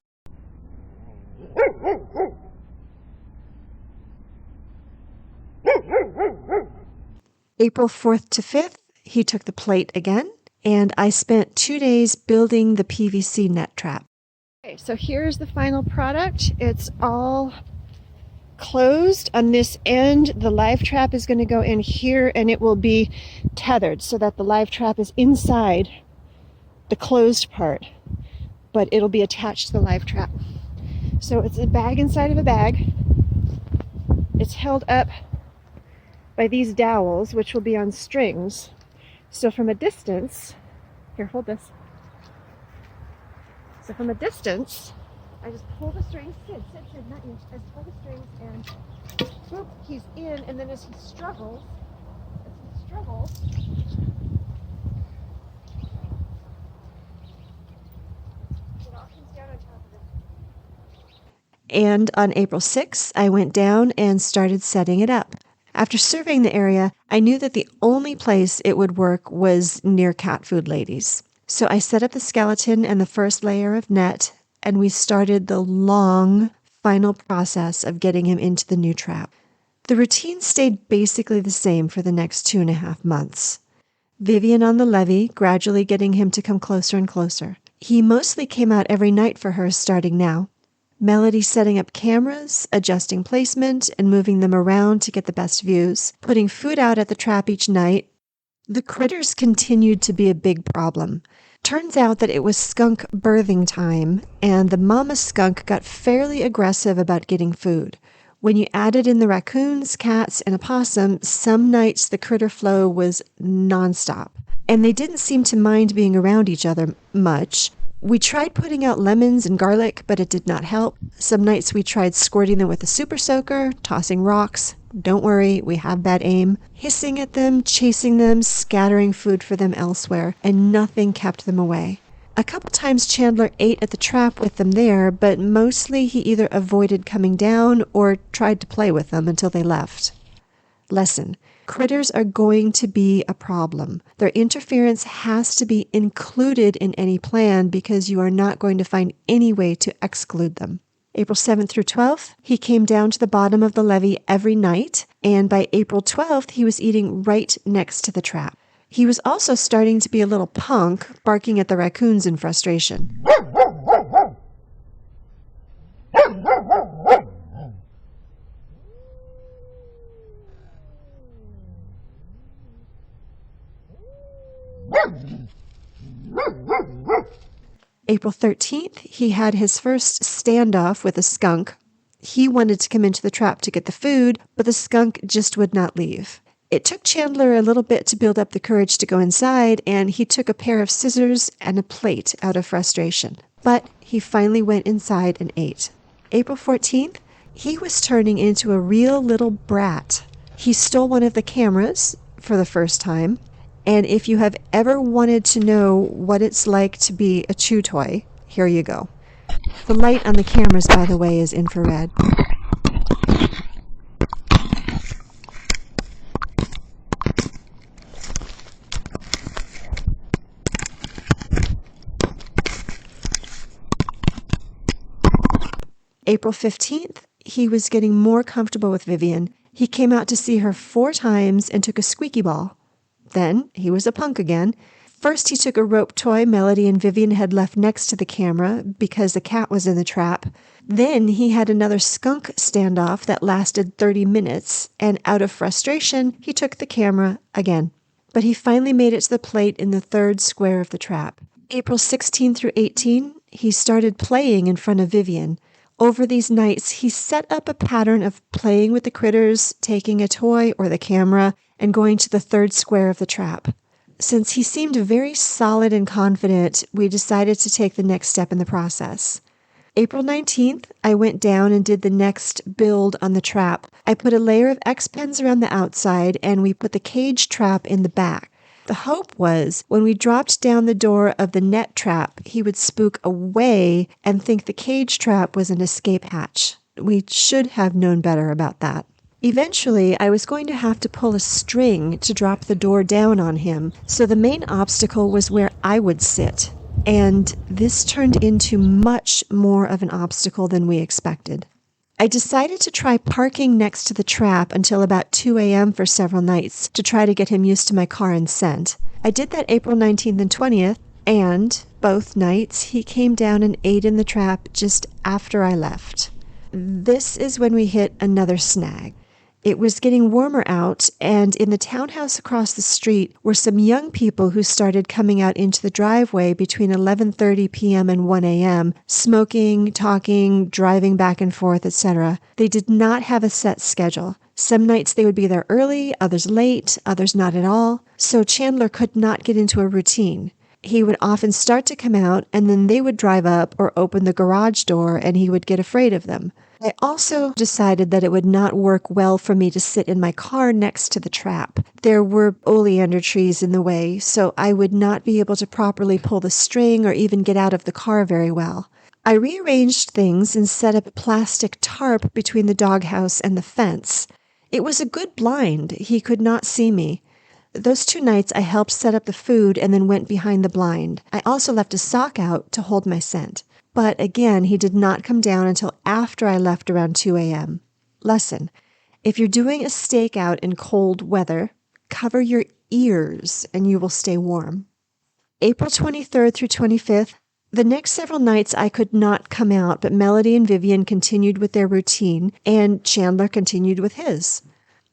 April 4th to 5th, he took the plate again, and I spent 2 days building the PVC net trap. Okay, so here's the final product. It's all closed on this end. The live trap is going to go in here, and it will be tethered so that the live trap is inside the closed part, but it'll be attached to the live trap. So it's a bag inside of a bag. It's held up by these dowels, which will be on strings. So from a distance, here, hold this. So from a distance, I just pull the strings, Sid, not you. I just pull the strings and boop, he's in, and then as he struggles, it all comes down on top of it. And on April 6th, I went down and started setting it up. After surveying the area, I knew that the only place it would work was near cat food ladies. So I set up the skeleton and the first layer of net, and we started the long final process of getting him into the new trap. The routine stayed basically the same for the next 2.5 months. Vivian on the levee, gradually getting him to come closer and closer. He mostly came out every night for her starting now. Melody setting up cameras, adjusting placement, and moving them around to get the best views, putting food out at the trap each night. The critters continued to be a big problem. Turns out that it was skunk birthing time, and the mama skunk got fairly aggressive about getting food. When you added in the raccoons, cats, and a possum, some nights the critter flow was nonstop. And they didn't seem to mind being around each other much. We tried putting out lemons and garlic, but it did not help. Some nights we tried squirting them with a super soaker, tossing rocks. Don't worry, we have bad aim. Hissing at them, chasing them, scattering food for them elsewhere, and nothing kept them away. A couple times Chandler ate at the trap with them there, but mostly he either avoided coming down or tried to play with them until they left. Lesson: critters are going to be a problem. Their interference has to be included in any plan because you are not going to find any way to exclude them. April 7th through 12th, he came down to the bottom of the levee every night, and by April 12th, he was eating right next to the trap. He was also starting to be a little punk, barking at the raccoons in frustration. April 13th, he had his first standoff with a skunk. He wanted to come into the trap to get the food, but the skunk just would not leave. It took Chandler a little bit to build up the courage to go inside, and he took a pair of scissors and a plate out of frustration. But he finally went inside and ate. April 14th, he was turning into a real little brat. He stole one of the cameras for the first time. And if you have ever wanted to know what it's like to be a chew toy, here you go. The light on the cameras, by the way, is infrared. April 15th, he was getting more comfortable with Vivian. He came out to see her 4 times and took a squeaky ball. Then he was a punk again. First, he took a rope toy Melody and Vivian had left next to the camera because the cat was in the trap. Then he had another skunk standoff that lasted 30 minutes, and out of frustration, he took the camera again. But he finally made it to the plate in the 3rd square of the trap. April 16 through 18, he started playing in front of Vivian. Over these nights, he set up a pattern of playing with the critters, taking a toy or the camera, and going to the 3rd square of the trap. Since he seemed very solid and confident, we decided to take the next step in the process. April 19th, I went down and did the next build on the trap. I put a layer of X-pens around the outside, and we put the cage trap in the back. The hope was when we dropped down the door of the net trap, he would spook away and think the cage trap was an escape hatch. We should have known better about that. Eventually, I was going to have to pull a string to drop the door down on him, so the main obstacle was where I would sit, and this turned into much more of an obstacle than we expected. I decided to try parking next to the trap until about 2 a.m. for several nights to try to get him used to my car and scent. I did that April 19th and 20th, and both nights he came down and ate in the trap just after I left. This is when we hit another snag. It was getting warmer out, and in the townhouse across the street were some young people who started coming out into the driveway between 11:30 p.m. and 1 a.m., smoking, talking, driving back and forth, etc. They did not have a set schedule. Some nights they would be there early, others late, others not at all. So Chandler could not get into a routine. He would often start to come out, and then they would drive up or open the garage door, and he would get afraid of them. I also decided that it would not work well for me to sit in my car next to the trap. There were oleander trees in the way, so I would not be able to properly pull the string or even get out of the car very well. I rearranged things and set up a plastic tarp between the doghouse and the fence. It was a good blind. He could not see me. Those 2 nights I helped set up the food and then went behind the blind. I also left a sock out to hold my scent. But again, he did not come down until after I left around 2 a.m. Lesson: if you're doing a stakeout in cold weather, cover your ears and you will stay warm. April 23rd through 25th, the next several nights I could not come out, but Melody and Vivian continued with their routine and Chandler continued with his.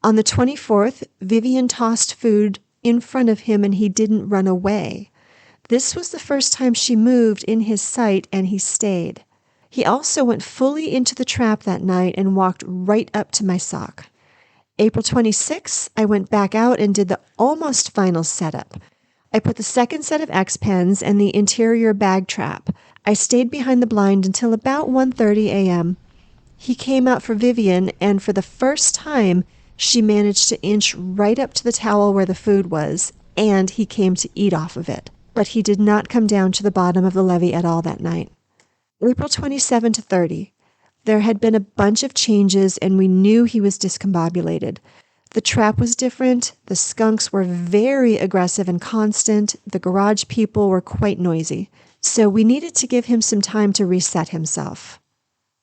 On the 24th, Vivian tossed food in front of him and he didn't run away. This was the first time she moved in his sight, and he stayed. He also went fully into the trap that night and walked right up to my sock. April 26th, I went back out and did the almost final setup. I put the second set of X-pens and the interior bag trap. I stayed behind the blind until about 1:30 a.m. He came out for Vivian, and for the first time, she managed to inch right up to the towel where the food was, and he came to eat off of it. But he did not come down to the bottom of the levee at all that night. April 27 to 30. There had been a bunch of changes, and we knew he was discombobulated. The trap was different. The skunks were very aggressive and constant. The garage people were quite noisy. So we needed to give him some time to reset himself.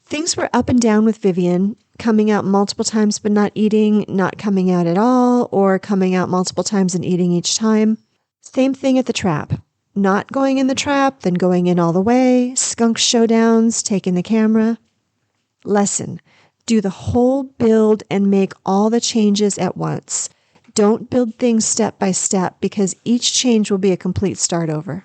Things were up and down with Vivian, coming out multiple times but not eating, not coming out at all, or coming out multiple times and eating each time. Same thing at the trap. Not going in the trap, then going in all the way, skunk showdowns, taking the camera. Lesson: do the whole build and make all the changes at once. Don't build things step by step because each change will be a complete start over.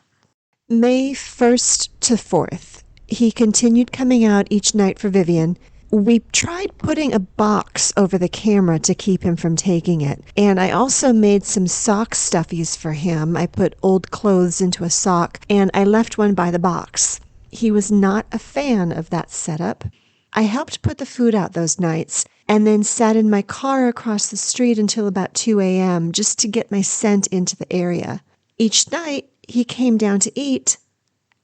May 1st to 4th. He continued coming out each night for Vivian. We tried putting a box over the camera to keep him from taking it. And I also made some sock stuffies for him. I put old clothes into a sock, and I left one by the box. He was not a fan of that setup. I helped put the food out those nights, and then sat in my car across the street until about 2 a.m. just to get my scent into the area. Each night, he came down to eat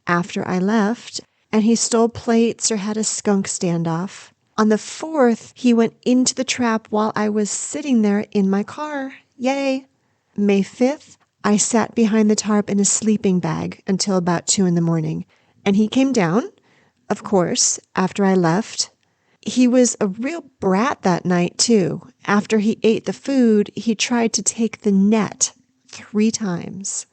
after I left, and he stole plates or had a skunk standoff. On the 4th, he went into the trap while I was sitting there in my car. Yay! May 5th, I sat behind the tarp in a sleeping bag until about 2 in the morning. And he came down, of course, after I left. He was a real brat that night, too. After he ate the food, he tried to take the net 3 times.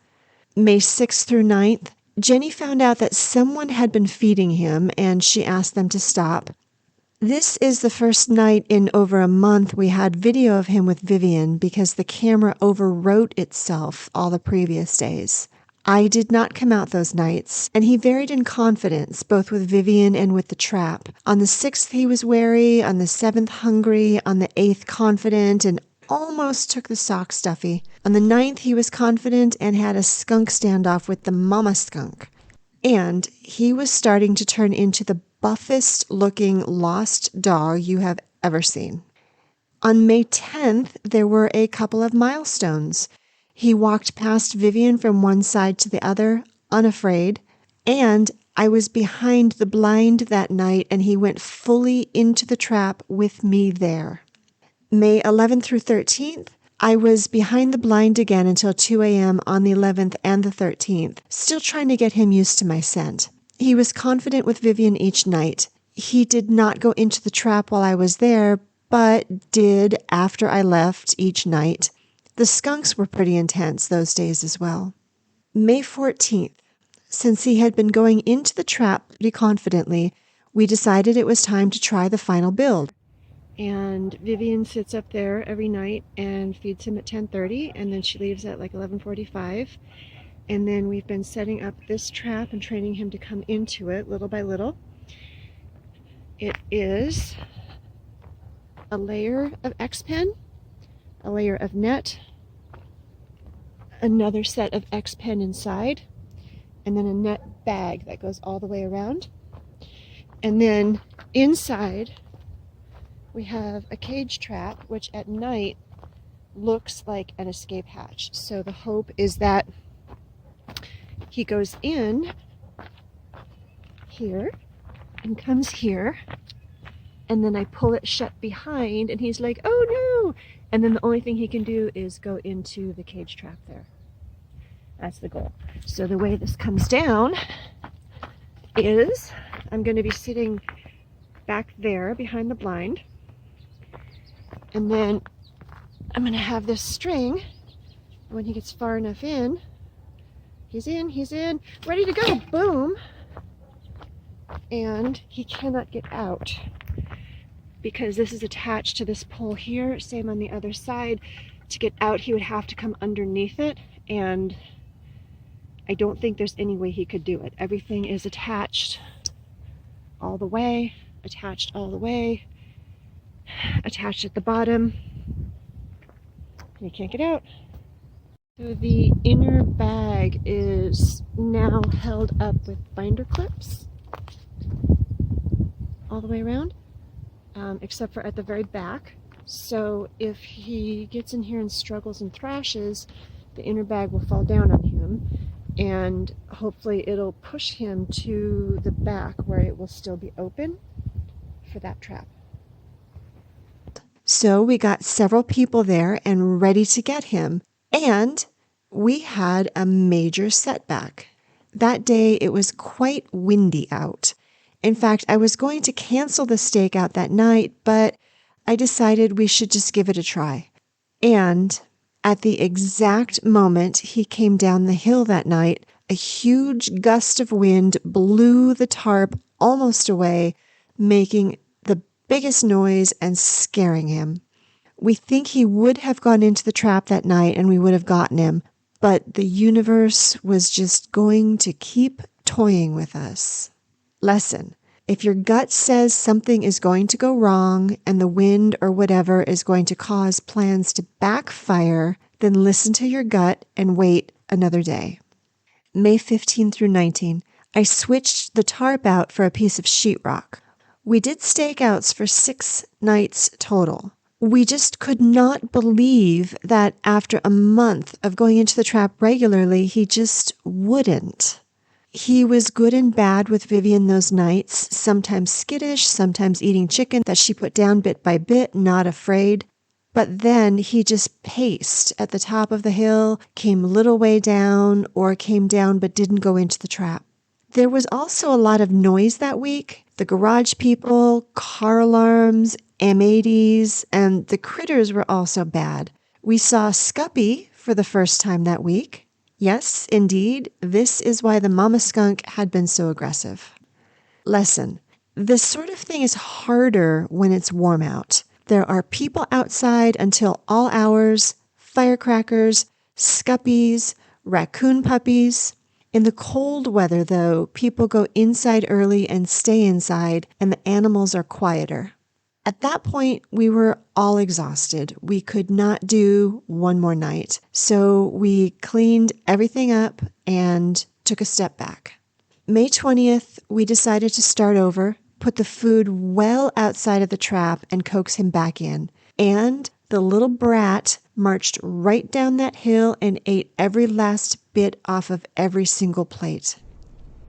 May 6th through 9th, Jenny found out that someone had been feeding him, and she asked them to stop. This is the first night in over a month we had video of him with Vivian because the camera overwrote itself all the previous days. I did not come out those nights, and he varied in confidence, both with Vivian and with the trap. On the 6th, he was wary, on the 7th, hungry, on the 8th, confident, and almost took the sock stuffy. On the 9th, he was confident and had a skunk standoff with the mama skunk. And he was starting to turn into the buffest-looking lost dog you have ever seen. On May 10th, there were a couple of milestones. He walked past Vivian from one side to the other, unafraid, and I was behind the blind that night, and he went fully into the trap with me there. May 11th through 13th, I was behind the blind again until 2 a.m. on the 11th and the 13th, still trying to get him used to my scent. He was confident with Vivian each night. He did not go into the trap while I was there, but did after I left each night. The skunks were pretty intense those days as well. May 14th. Since he had been going into the trap pretty confidently, we decided it was time to try the final build. And Vivian sits up there every night and feeds him at 10:30, and then she leaves at like 11:45. And then we've been setting up this trap and training him to come into it little by little. It is a layer of X-Pen, a layer of net, another set of X-Pen inside, and then a net bag that goes all the way around. And then inside we have a cage trap, which at night looks like an escape hatch. So the hope is that he goes in here and comes here, and then I pull it shut behind, and he's like, oh no! And then the only thing he can do is go into the cage trap there. That's the goal. So the way this comes down is I'm going to be sitting back there behind the blind, and then I'm going to have this string. When he gets far enough in, he's in, ready to go, boom! And he cannot get out because this is attached to this pole here. Same on the other side. To get out, he would have to come underneath it, and I don't think there's any way he could do it. Everything is attached all the way, attached all the way, attached at the bottom. He can't get out. So the inner bag is now held up with binder clips all the way around, except for at the very back. So if he gets in here and struggles and thrashes, the inner bag will fall down on him, and hopefully it'll push him to the back where it will still be open for that trap. So we got several people there and ready to get him. And we had a major setback. That day it was quite windy out. In fact, I was going to cancel the stakeout that night, but I decided we should just give it a try. And at the exact moment he came down the hill that night, a huge gust of wind blew the tarp almost away, making the biggest noise and scaring him. We think he would have gone into the trap that night and we would have gotten him, but the universe was just going to keep toying with us. Lesson: if your gut says something is going to go wrong and the wind or whatever is going to cause plans to backfire, then listen to your gut and wait another day. May 15 through 19, I switched the tarp out for a piece of sheetrock. We did stakeouts for 6 nights total. We just could not believe that after a month of going into the trap regularly, he just wouldn't. He was good and bad with Vivian those nights, sometimes skittish, sometimes eating chicken that she put down bit by bit, not afraid. But then he just paced at the top of the hill, came a little way down, or came down but didn't go into the trap. There was also a lot of noise that week. The garage people, car alarms, M80s, and the critters were also bad. We saw Scuppy for the first time that week. Yes, indeed, this is why the mama skunk had been so aggressive. Lesson: this sort of thing is harder when it's warm out. There are people outside until all hours, firecrackers, Scuppies, raccoon puppies. In the cold weather, though, people go inside early and stay inside, and the animals are quieter. At that point, we were all exhausted. We could not do one more night. So we cleaned everything up and took a step back. May 20th, we decided to start over, put the food well outside of the trap, and coax him back in. And the little brat marched right down that hill and ate every last bit off of every single plate.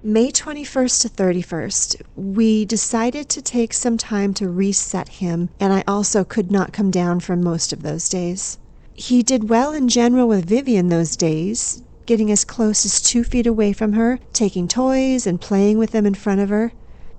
May 21st to 31st, we decided to take some time to reset him, and I also could not come down for most of those days. He did well in general with Vivian those days, getting as close as 2 feet away from her, taking toys and playing with them in front of her.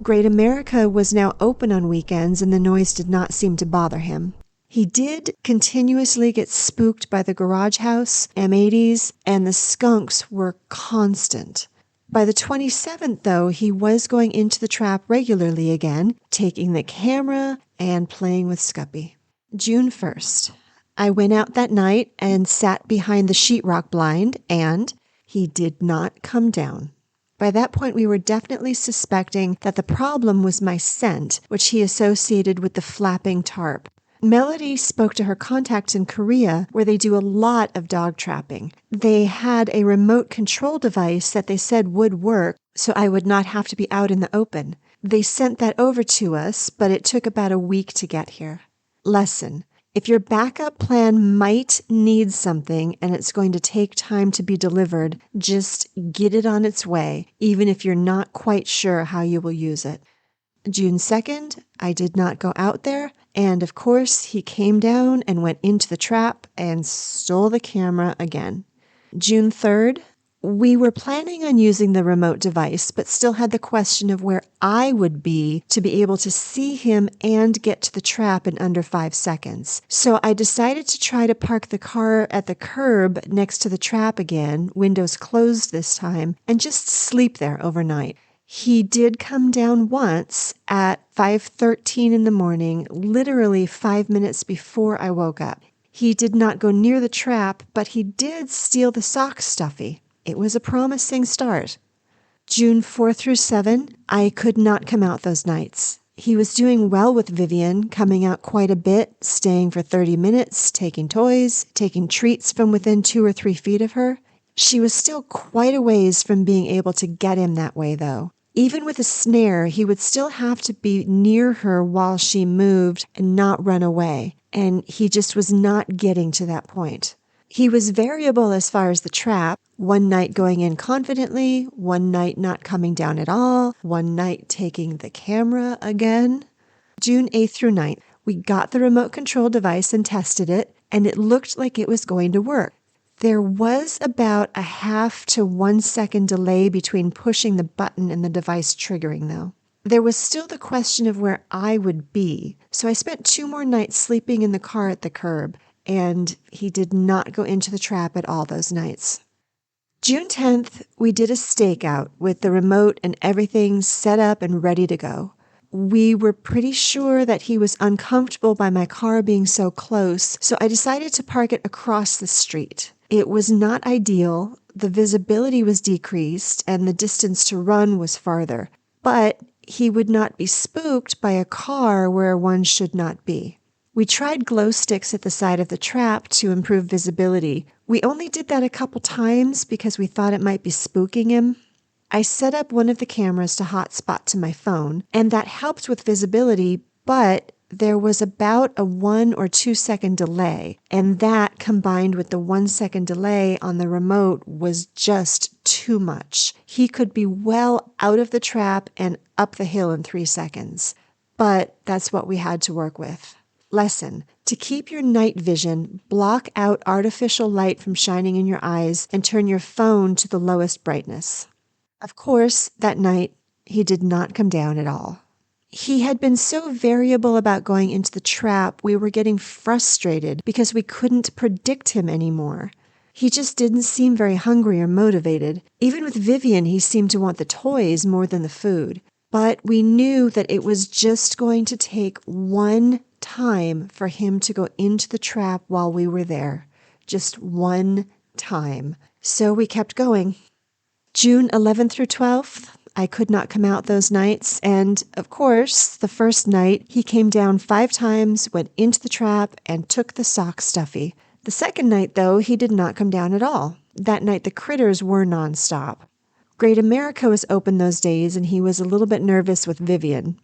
Great America was now open on weekends, and the noise did not seem to bother him. He did continuously get spooked by the garage house, M80s, and the skunks were constant. By the 27th, though, he was going into the trap regularly again, taking the camera and playing with Scuppy. June 1st. I went out that night and sat behind the sheetrock blind, and he did not come down. By that point, we were definitely suspecting that the problem was my scent, which he associated with the flapping tarp. Melody spoke to her contacts in Korea, where they do a lot of dog trapping. They had a remote control device that they said would work, so I would not have to be out in the open. They sent that over to us, but it took about a week to get here. Lesson: if your backup plan might need something and it's going to take time to be delivered, just get it on its way, even if you're not quite sure how you will use it. June 2nd, I did not go out there, and of course, he came down and went into the trap and stole the camera again. June 3rd, we were planning on using the remote device, but still had the question of where I would be to be able to see him and get to the trap in under 5 seconds. So I decided to try to park the car at the curb next to the trap again, windows closed this time, and just sleep there overnight. He did come down once at 5:13 in the morning, literally 5 minutes before I woke up. He did not go near the trap, but he did steal the sock stuffy. It was a promising start. June 4 through 7, I could not come out those nights. He was doing well with Vivian, coming out quite a bit, staying for 30 minutes, taking toys, taking treats from within 2 or 3 feet of her. She was still quite a ways from being able to get him that way, though. Even with a snare, he would still have to be near her while she moved and not run away, and he just was not getting to that point. He was variable as far as the trap, one night going in confidently, one night not coming down at all, one night taking the camera again. June 8th through 9th, we got the remote control device and tested it, and it looked like it was going to work. There was about a 0.5 to 1 second delay between pushing the button and the device triggering, though. There was still the question of where I would be, so I spent 2 more nights sleeping in the car at the curb, and he did not go into the trap at all those nights. June 10th, we did a stakeout with the remote and everything set up and ready to go. We were pretty sure that he was uncomfortable by my car being so close, so I decided to park it across the street. It was not ideal, the visibility was decreased, and the distance to run was farther, but he would not be spooked by a car where one should not be. We tried glow sticks at the side of the trap to improve visibility. We only did that a couple times because we thought it might be spooking him. I set up one of the cameras to hotspot to my phone, and that helped with visibility, but there was about a 1 or 2 second delay, and that combined with the 1 second delay on the remote was just too much. He could be well out of the trap and up the hill in 3 seconds, but that's what we had to work with. Lesson: to keep your night vision, block out artificial light from shining in your eyes and turn your phone to the lowest brightness. Of course, that night, he did not come down at all. He had been so variable about going into the trap, we were getting frustrated because we couldn't predict him anymore. He just didn't seem very hungry or motivated. Even with Vivian, he seemed to want the toys more than the food. But we knew that it was just going to take one time for him to go into the trap while we were there. Just one time. So we kept going. June 11th through 12th, I could not come out those nights, and of course, the first night, he came down 5 times, went into the trap, and took the sock stuffy. The second night, though, he did not come down at all. That night, the critters were nonstop. Great America was open those days, and he was a little bit nervous with Vivian.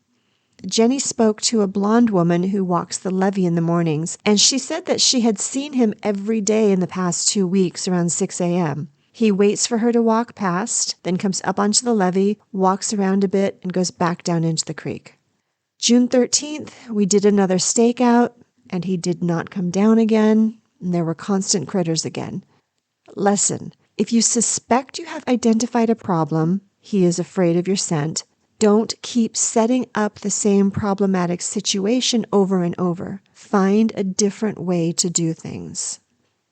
Jenny spoke to a blonde woman who walks the levee in the mornings, and she said that she had seen him every day in the past 2 weeks around 6 a.m. He waits for her to walk past, then comes up onto the levee, walks around a bit, and goes back down into the creek. June 13th, we did another stakeout, and he did not come down again, and there were constant critters again. Lesson: if you suspect you have identified a problem, he is afraid of your scent, don't keep setting up the same problematic situation over and over. Find a different way to do things.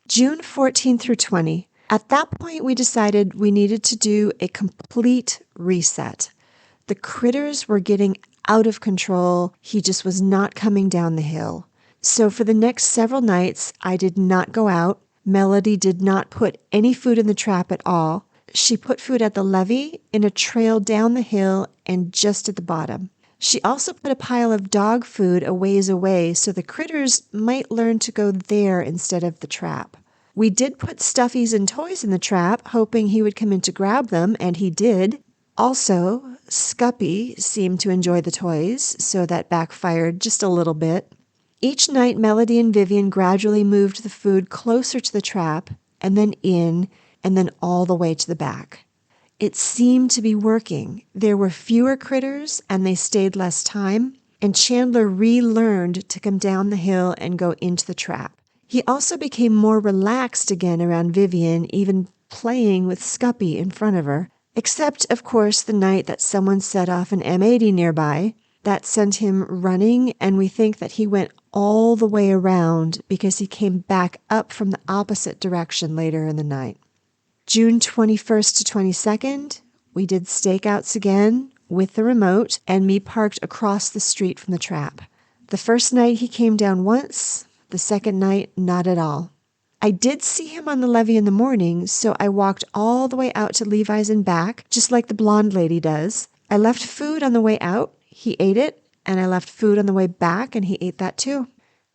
June 14 through 20. At that point, we decided we needed to do a complete reset. The critters were getting out of control. He just was not coming down the hill. So for the next several nights, I did not go out. Melody did not put any food in the trap at all. She put food at the levee, in a trail down the hill, and just at the bottom. She also put a pile of dog food a ways away so the critters might learn to go there instead of the trap. We did put stuffies and toys in the trap, hoping he would come in to grab them, and he did. Also, Scuppy seemed to enjoy the toys, so that backfired just a little bit. Each night, Melody and Vivian gradually moved the food closer to the trap, and then in, and then all the way to the back. It seemed to be working. There were fewer critters, and they stayed less time, and Chandler relearned to come down the hill and go into the trap. He also became more relaxed again around Vivian, even playing with Scuppy in front of her, except, of course, the night that someone set off an M80 nearby. That sent him running, and we think that he went all the way around because he came back up from the opposite direction later in the night. June 21st to 22nd, we did stakeouts again with the remote and me parked across the street from the trap. The first night he came down once, the second night not at all. I did see him on the levee in the morning, so I walked all the way out to Levi's and back, just like the blonde lady does. I left food on the way out, he ate it, and I left food on the way back, and he ate that too.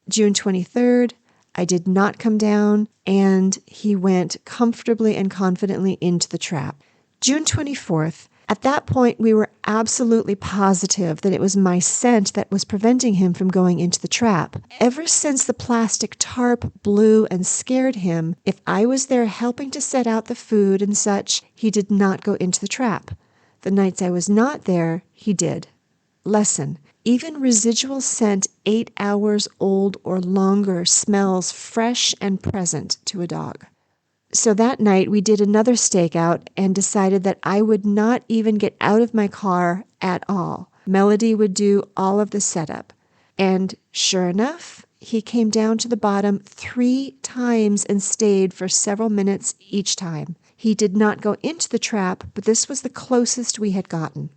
June 23rd, I did not come down, and he went comfortably and confidently into the trap. June 24th, at that point, we were absolutely positive that it was my scent that was preventing him from going into the trap. Ever since the plastic tarp blew and scared him, if I was there helping to set out the food and such, he did not go into the trap. The nights I was not there, he did. Lesson: even residual scent 8 hours old or longer smells fresh and present to a dog. So that night we did another stakeout and decided that I would not even get out of my car at all. Melody would do all of the setup. And sure enough, he came down to the bottom 3 times and stayed for several minutes each time. He did not go into the trap, but this was the closest we had gotten.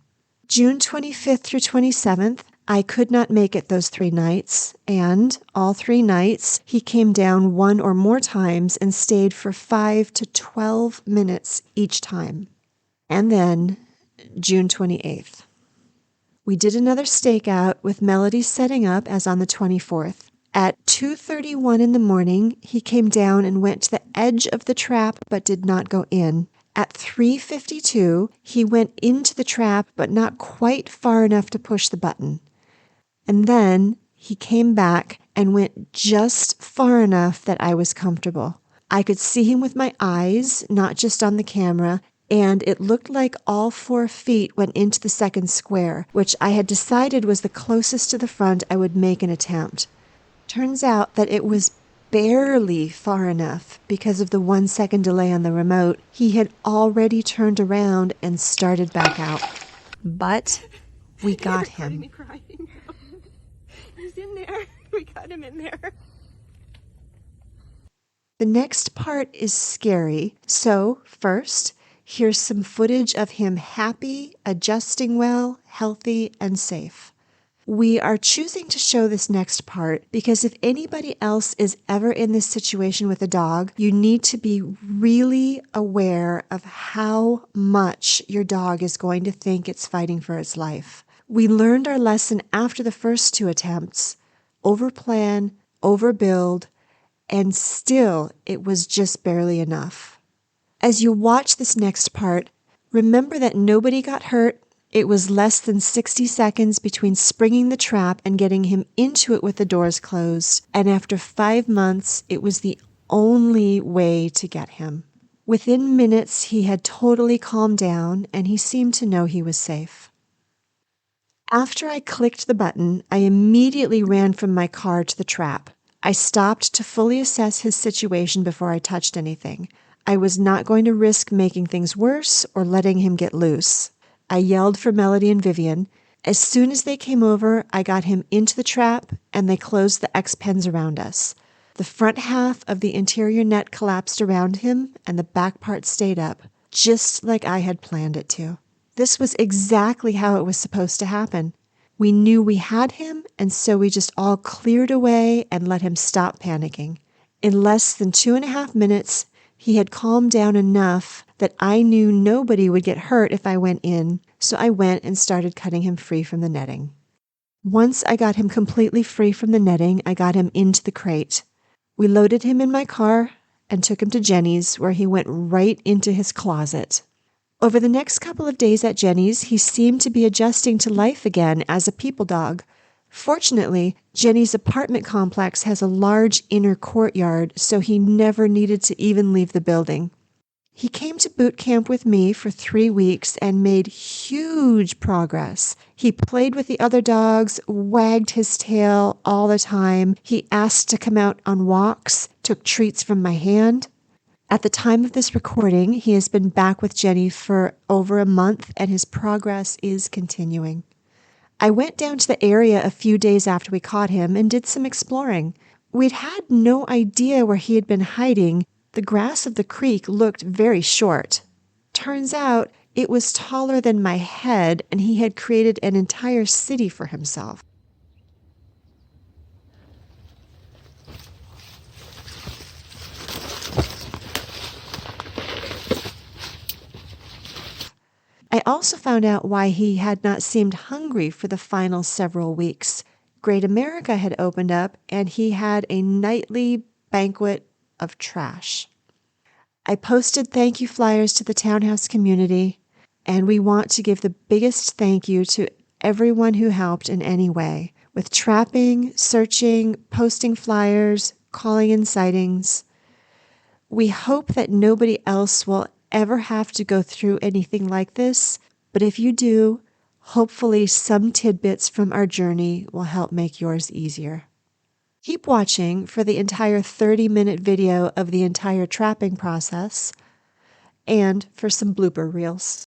June 25th through 27th, I could not make it those 3 nights, and all 3 nights he came down 1 or more times and stayed for 5 to 12 minutes each time. And then June 28th. We did another stakeout with Melody setting up as on the 24th. At 2:31 in the morning, he came down and went to the edge of the trap but did not go in. At 3:52, he went into the trap but not quite far enough to push the button. And then he came back and went just far enough that I was comfortable. I could see him with my eyes, not just on the camera, and it looked like all 4 feet went into the second square, which I had decided was the closest to the front I would make an attempt. Turns out that it was barely far enough because of the 1-second delay on the remote. He had already turned around and started back out. But we got him. He's in there. We got him in there. The next part is scary. So first, here's some footage of him happy, adjusting well, healthy, and safe. We are choosing to show this next part because if anybody else is ever in this situation with a dog, you need to be really aware of how much your dog is going to think it's fighting for its life. We learned our lesson after the first 2 attempts. Overplan, overbuild, and still it was just barely enough. As you watch this next part, remember that nobody got hurt. It was less than 60 seconds between springing the trap and getting him into it with the doors closed, and after 5 months, it was the only way to get him. Within minutes, he had totally calmed down, and he seemed to know he was safe. After I clicked the button, I immediately ran from my car to the trap. I stopped to fully assess his situation before I touched anything. I was not going to risk making things worse or letting him get loose. I yelled for Melody and Vivian. As soon as they came over, I got him into the trap, and they closed the X-pens around us. The front half of the interior net collapsed around him, and the back part stayed up, just like I had planned it to. This was exactly how it was supposed to happen. We knew we had him, and so we just all cleared away and let him stop panicking. In less than 2.5 minutes, he had calmed down enough that I knew nobody would get hurt if I went in, so I went and started cutting him free from the netting. Once I got him completely free from the netting, I got him into the crate. We loaded him in my car and took him to Jenny's, where he went right into his closet. Over the next couple of days at Jenny's, he seemed to be adjusting to life again as a people dog. Fortunately, Jenny's apartment complex has a large inner courtyard, so he never needed to even leave the building. He came to boot camp with me for 3 weeks and made huge progress. He played with the other dogs, wagged his tail all the time. He asked to come out on walks, took treats from my hand. At the time of this recording, he has been back with Jenny for over a month, and his progress is continuing. I went down to the area a few days after we caught him and did some exploring. We'd had no idea where he had been hiding. The grass of the creek looked very short. Turns out it was taller than my head, and he had created an entire city for himself. I also found out why he had not seemed hungry for the final several weeks. Great America had opened up, and he had a nightly banquet of trash. I posted thank you flyers to the townhouse community, and we want to give the biggest thank you to everyone who helped in any way, with trapping, searching, posting flyers, calling in sightings. We hope that nobody else will ever have to go through anything like this, but if you do, hopefully some tidbits from our journey will help make yours easier. Keep watching for the entire 30-minute video of the entire trapping process and for some blooper reels.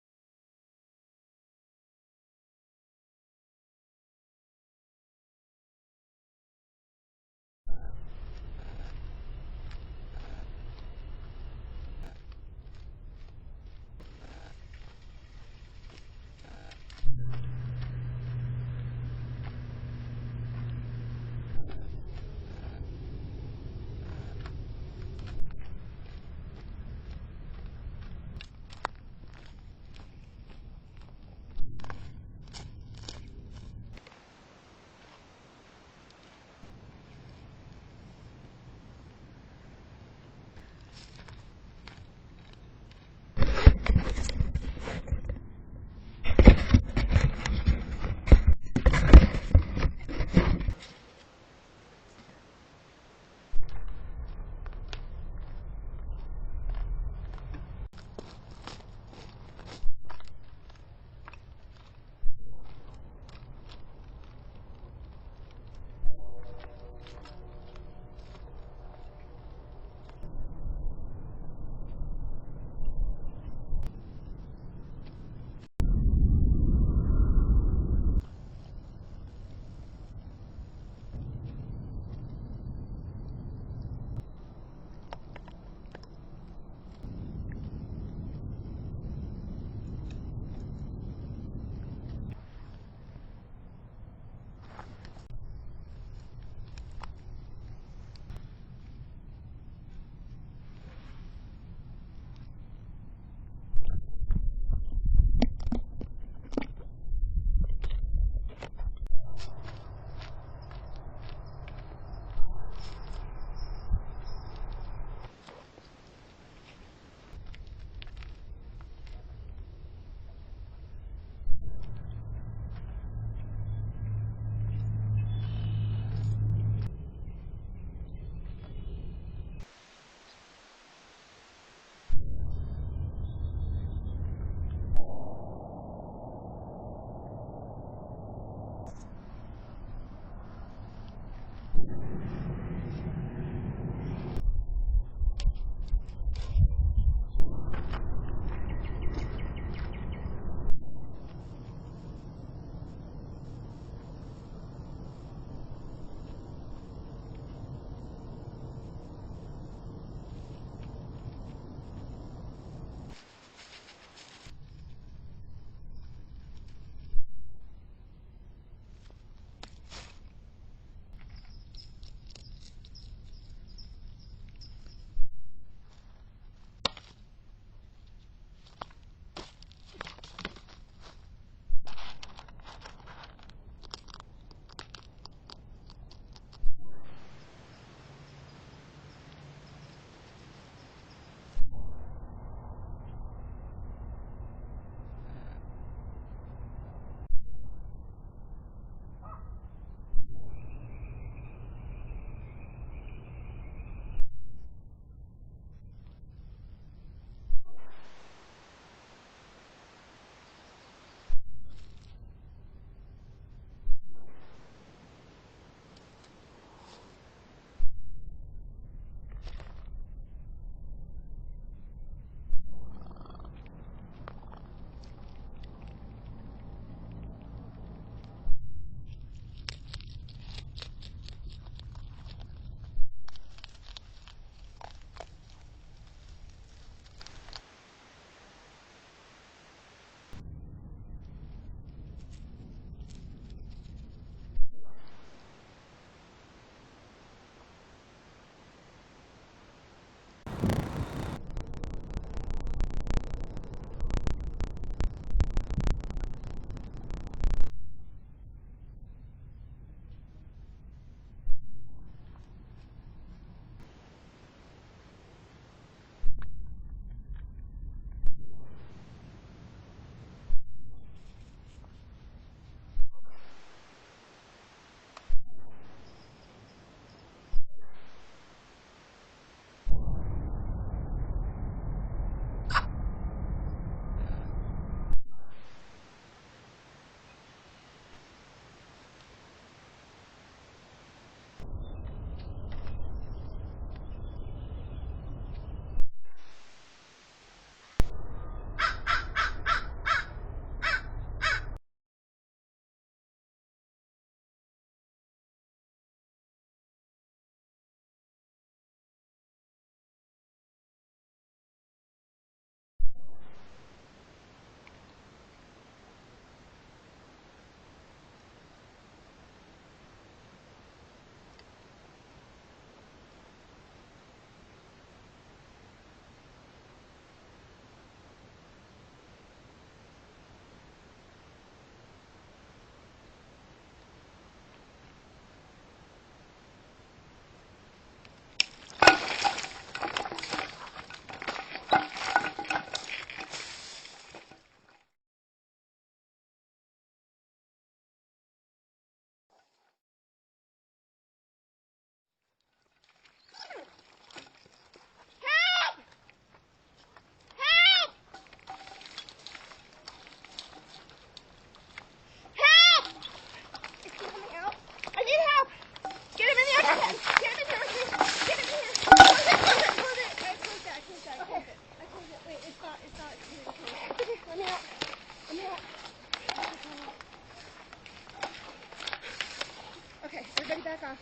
off.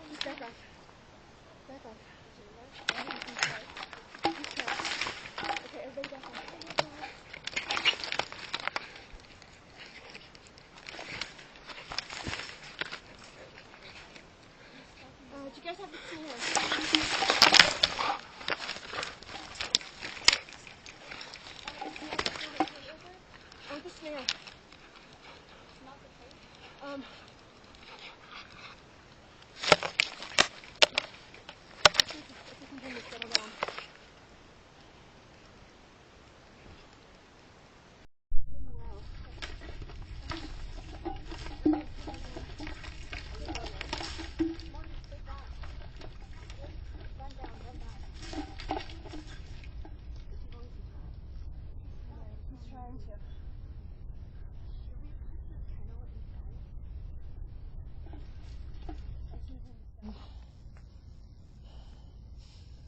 Just back off. Back off. Okay, everybody back off. Do you guys have the snare? Oh, the snare. Not the plate? If you can bring this settle down.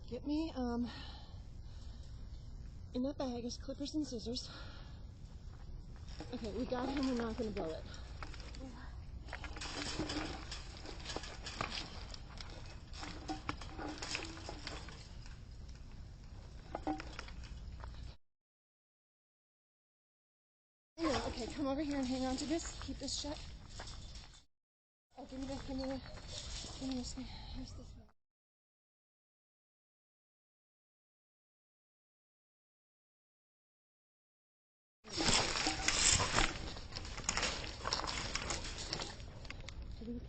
Get me, in that bag is clippers and scissors. Okay, we got him, we're not gonna blow it. Okay, come over here and hang on to this. Keep this shut. Oh, give me the snare. Here's the snare.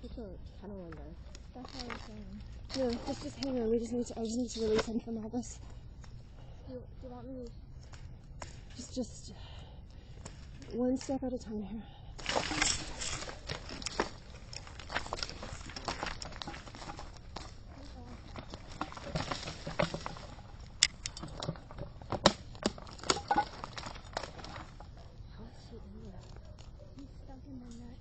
Put the kennel in there. That's what I was saying. No, just hang on. I just need to release him from all this. Do you want me to? Just one step at a time here. He's stuck in my neck.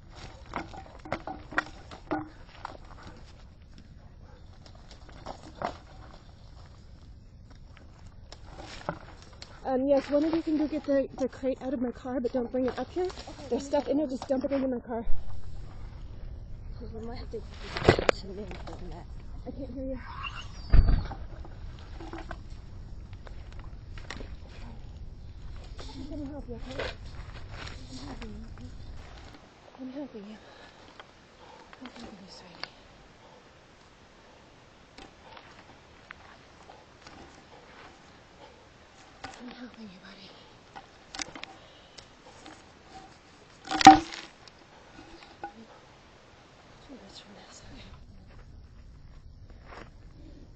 Yes, one of you can go get the crate out of my car, but don't bring it up here. Okay, there's stuff in it, just dump it into my car. We might have to I can't hear you. I'm gonna help you, okay? I'm helping you, okay? I'm helping you. I'm helping you, sweetie. I'm helping you, buddy.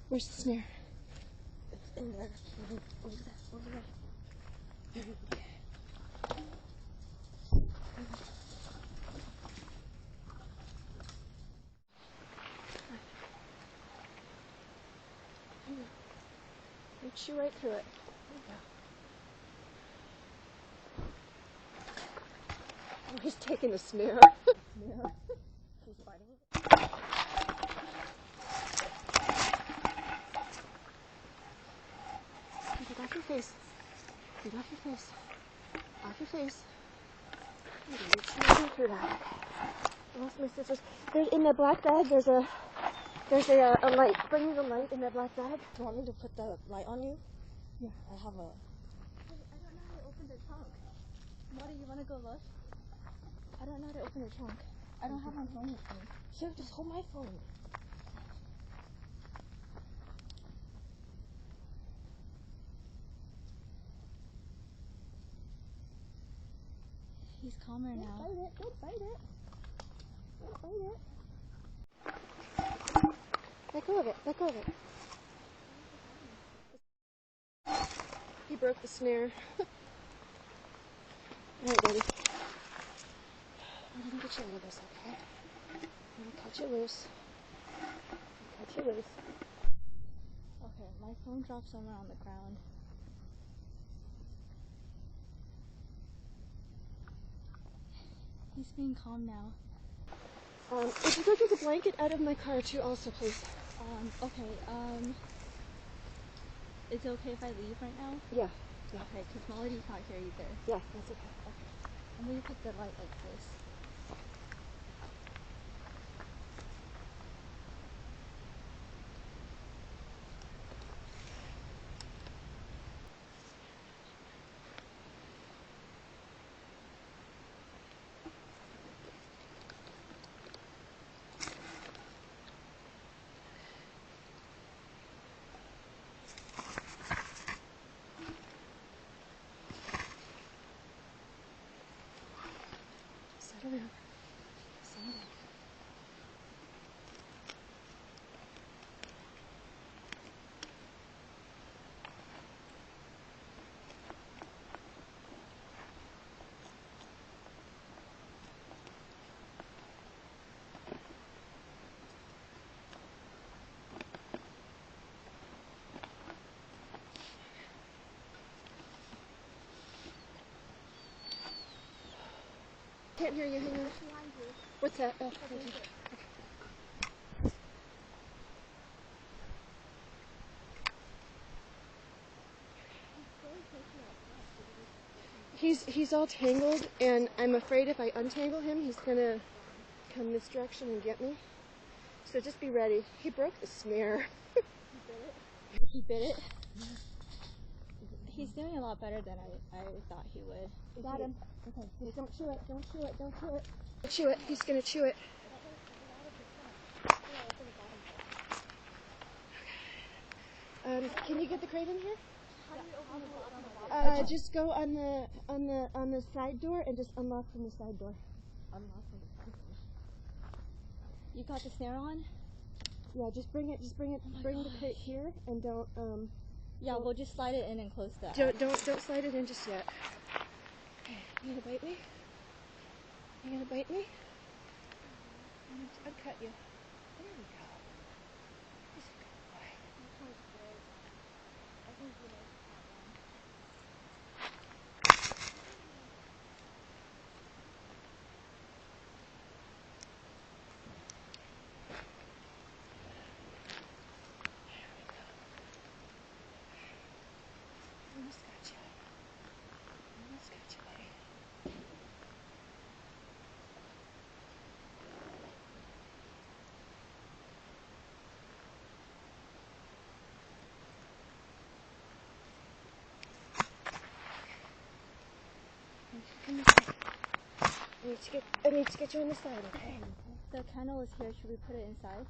Where's the snare? It's in there. Over there. Reach you right through it. Oh, he's taking the snare. Yeah. He's fighting it. Get off your face. Get off your face. Off your face. Reach right through that. I lost my scissors. There's, in the black bag, there's a light. Bring me the light in that black bag. Do you want me to put the light on you? Yeah. I have a... I don't know how to open the trunk. Marty, you want to go look? I don't know how to open the trunk. I don't have my phone with me. Sure, just hold my phone. He's calmer now. Don't bite it. Don't bite it. Don't bite it. Let go of it. Let go of it. He broke the snare. Alright, buddy. I'm gonna get you out of this, okay? I'm gonna cut you loose. Cut you loose. Okay, my phone dropped somewhere on the ground. He's being calm now. If you go get the blanket out of my car too, also, please. Okay, it's okay if I leave right now? Yeah. Yeah. Okay, because Melody's not here either. Yeah, that's okay. Okay. I'm gonna put the light like this. Hurry up. Sunday. Can't hear you. Hang on. What's that? Oh, thank you. He's all tangled, and I'm afraid if I untangle him, he's gonna come this direction and get me. So just be ready. He broke the snare. He bit it? He bit it? He's doing a lot better than I thought he would. Got him. Okay. Don't chew it. Don't chew it. Don't chew it. Don't chew it. He's gonna chew it. Can you get the crate in here? Just go on the side door and just unlock from the side door. Unlock from the side door. You got the snare on? Yeah, just bring it. Oh bring the crate here and don't Yeah, we'll just slide it in and close that. Don't slide it in just yet. Okay, you gonna bite me? You gonna bite me? I'll cut you. There we go. He's a good boy. I think he knows Almost got you. Almost got you, buddy. Come this way. I need to get you on the side, okay? The kennel is here. Should we put it inside?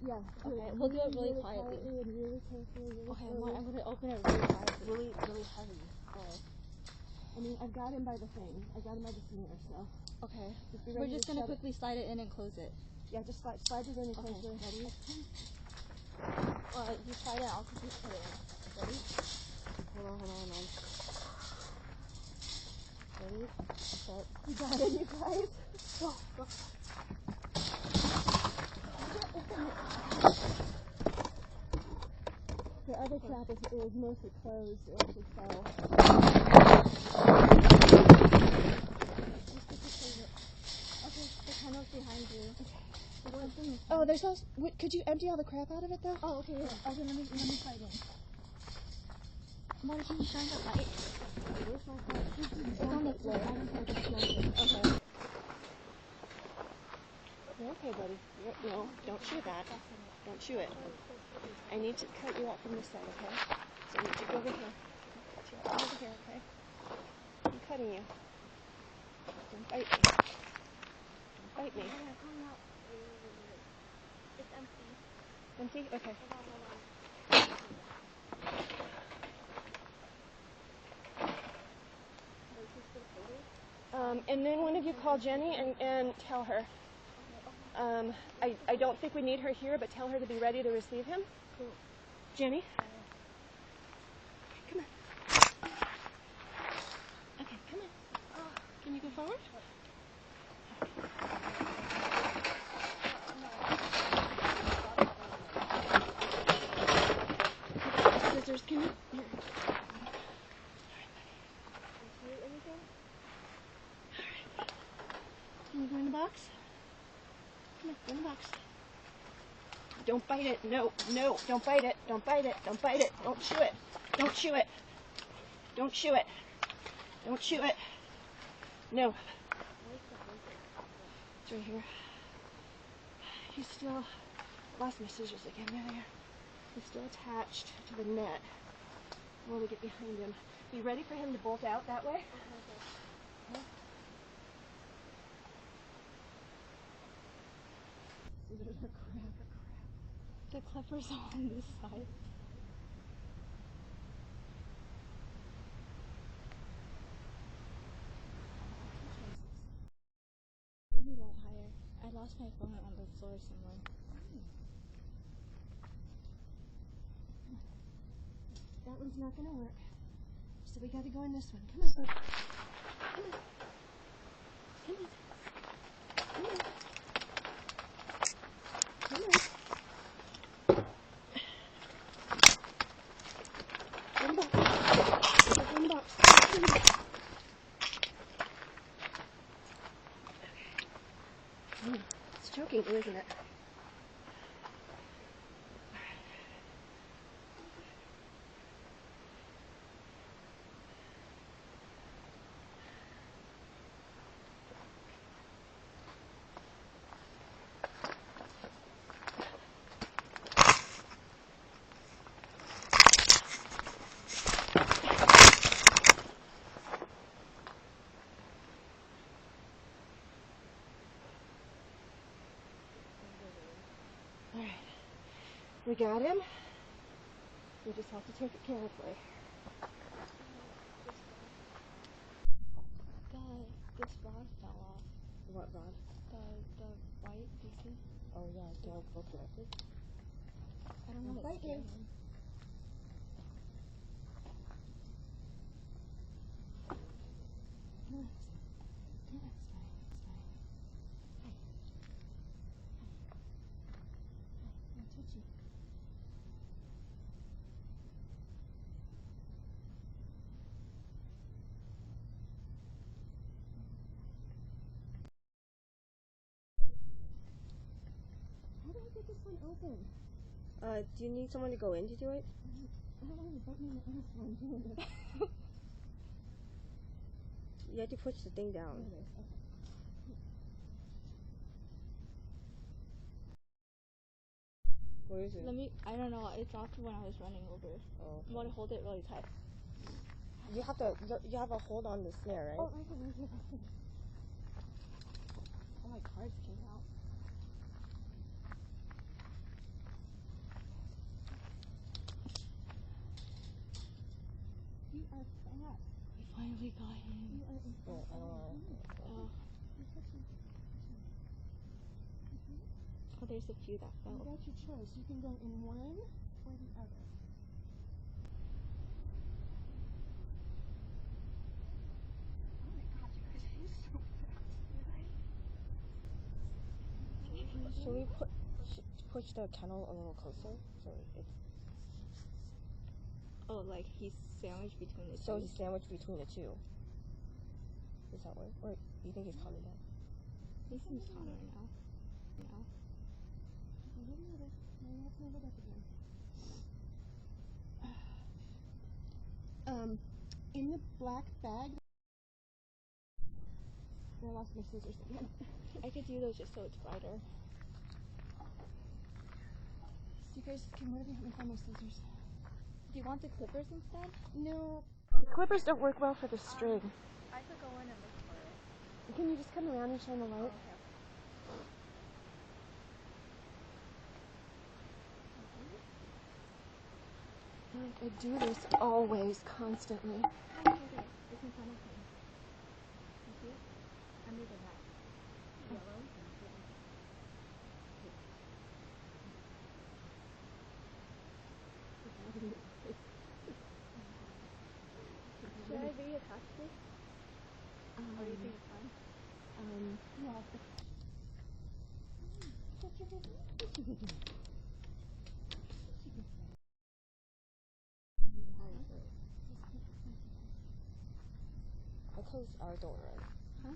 Yeah. Okay, we'll do it really quietly. And really carefully, really Okay, slowly. I'm going to open it really quietly. Really heavy. I mean, I've got him by the thing. I got him by the snare, so. Okay. Just be We're ready just to going to shut it. quickly slide it in and close it. Yeah, just slide it in and close it. Ready? You slide it, I'll quickly put it in. Ready? Hold on. Ready? Set. You got it, you guys. Go. The other trap is mostly closed. It actually fell. Okay, the kennel's behind you. Okay. Oh, there's also. Could you empty all the crap out of it though? Oh, okay, yeah. Okay, let me slide in. Mom, can you shine the light? Where's my phone? It's on the floor. Okay. You're okay, buddy. No, don't chew that. Don't chew it. I need to cut you out from this side, okay? So I need you to go over here. Cut you out over here, okay? I'm cutting you. Don't bite me. Don't bite me. It's empty. Empty? Okay. And then one of you call Jenny and tell her. I don't think we need her here, but tell her to be ready to receive him. Cool. Jenny? Come on. Okay, come on. Can you go forward? Scissors, can you? Here. All right, buddy. Can you anything? All right. Can you go in the box? Come on, go in the box. Don't bite it. No, don't bite it. Don't bite it. Don't bite it. Don't chew it. Don't chew it. Don't chew it. Don't chew it. No. It's right here. He's still, lost my scissors again. There. He's still attached to the net. I want to get behind him. Be ready for him to bolt out that way? Okay. The clippers on this side. lost my phone on the floor somewhere. That one's not gonna work. So we gotta go in this one. Come on. Come on. Come on. Come on. Come on. One box. There's one box. Okay. It's choking you, isn't it? Alright, we got him. We just have to take it carefully. This rod fell off. What rod? The white, do you see? Oh yeah, dog broke it. I don't know what's scared him. Relax. Relax, fine. It's fine. Hi. Hi. Hi. I'll touch you. How do I get this one open? Do you need someone to go in to do it? I don't want to bite me in the ass while I'm doing this. You have to push the thing down. There it is. Okay. Where is it? I don't know, it dropped when I was running over. Oh, okay. You want to hold it really tight. You have a hold on the snare, right? Oh, right here. All my cards came out. You are fat. We finally got him. You are in Oh, I don't want to. Oh, there's a few that You fell. got your choice. You can go in one or the other. Oh my god, you guys are so fast. Should we push the kennel a little closer so it's Oh, like he's sandwiched between the two. so he's sandwiched between the two? Does that work? Or you think he's calming down? He seems calmer now. Let's move it up again. In the black bag. I lost my scissors again. I could do those just so it's brighter. You guys can whatever help me find my scissors. Do you want the clippers instead? No. The clippers don't work well for the string. I could go in and look for it. Can you just come around and shine the light? I do this always, constantly. Okay, it's in front of me. You see it? Under the net. Yellow? Should I reattach this? Or do you think it's fine? Yeah. I closed our door, right? Huh?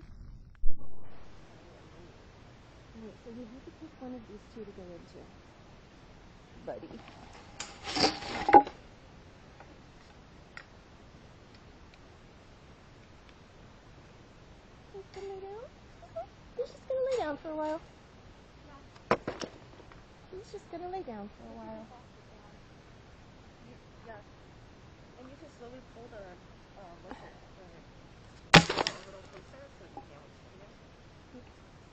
Alright, so you have to pick one of these two to go into. Buddy. He's gonna lay down? He's just gonna lay down for a while. He's just gonna lay down for a while. Yeah. And you can slowly pull the a little closer so you can't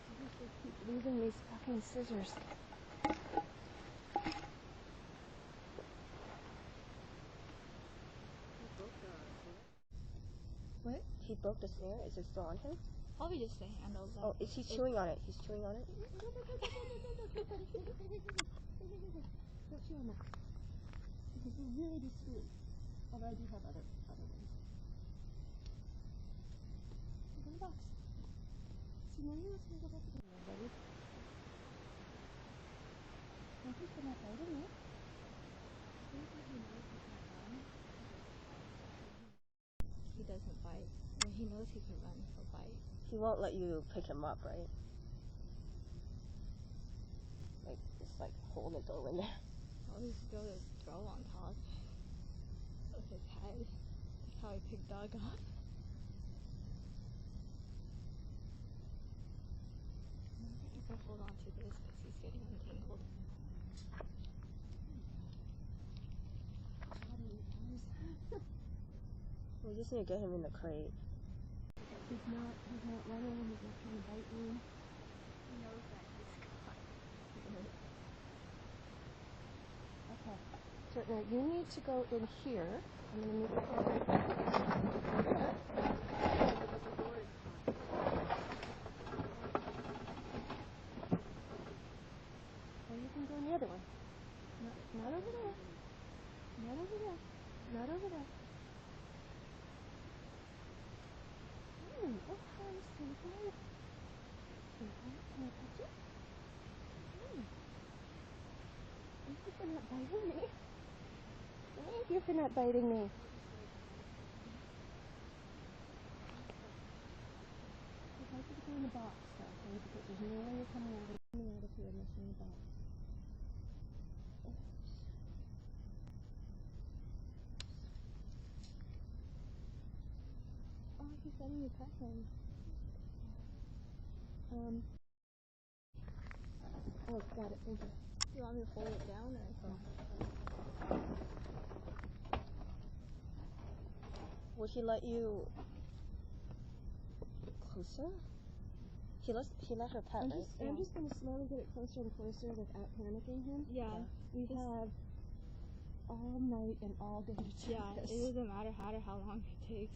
I keep losing these fucking scissors. What? He broke the snare. Is it still on him? Probably just the handle. Oh, is he chewing on it? He's chewing on it? Don't chew on that. Because we're really discreet. Although I do have other ones. Look in the box. See, now you're going to go back to the buddy. Thank you for not biting me. He doesn't bite. When he knows he can run, he'll bite. He won't let you pick him up, right? Like, just like hold and throw in there. I'll just go to throw on top of his head. That's how I pick dog up. You can hold on to this because he's getting untangled. We just need to get him in the crate. He's not running, he's not trying to bite me. He knows that he's caught. Okay. So now you need to go in here. I'm going to move it. Or you can go in the other one. Not over there. Not over there. Not over there. Oh, hi, sweetheart. Sweetheart, can I touch it? Thank you for not biting me. Thank you for not biting me. I'd like you to go in the box, though. Because there's no way you're coming out of here unless you're in the box. Oh, he's letting you pet him. Oh, got it. Thank you. Do you want me to hold it down or go? Will he let you closer? He let her pet, right? I'm just going to slowly get it closer and closer without panicking him. Yeah. We have all night and all day to do this. It doesn't matter how long it takes.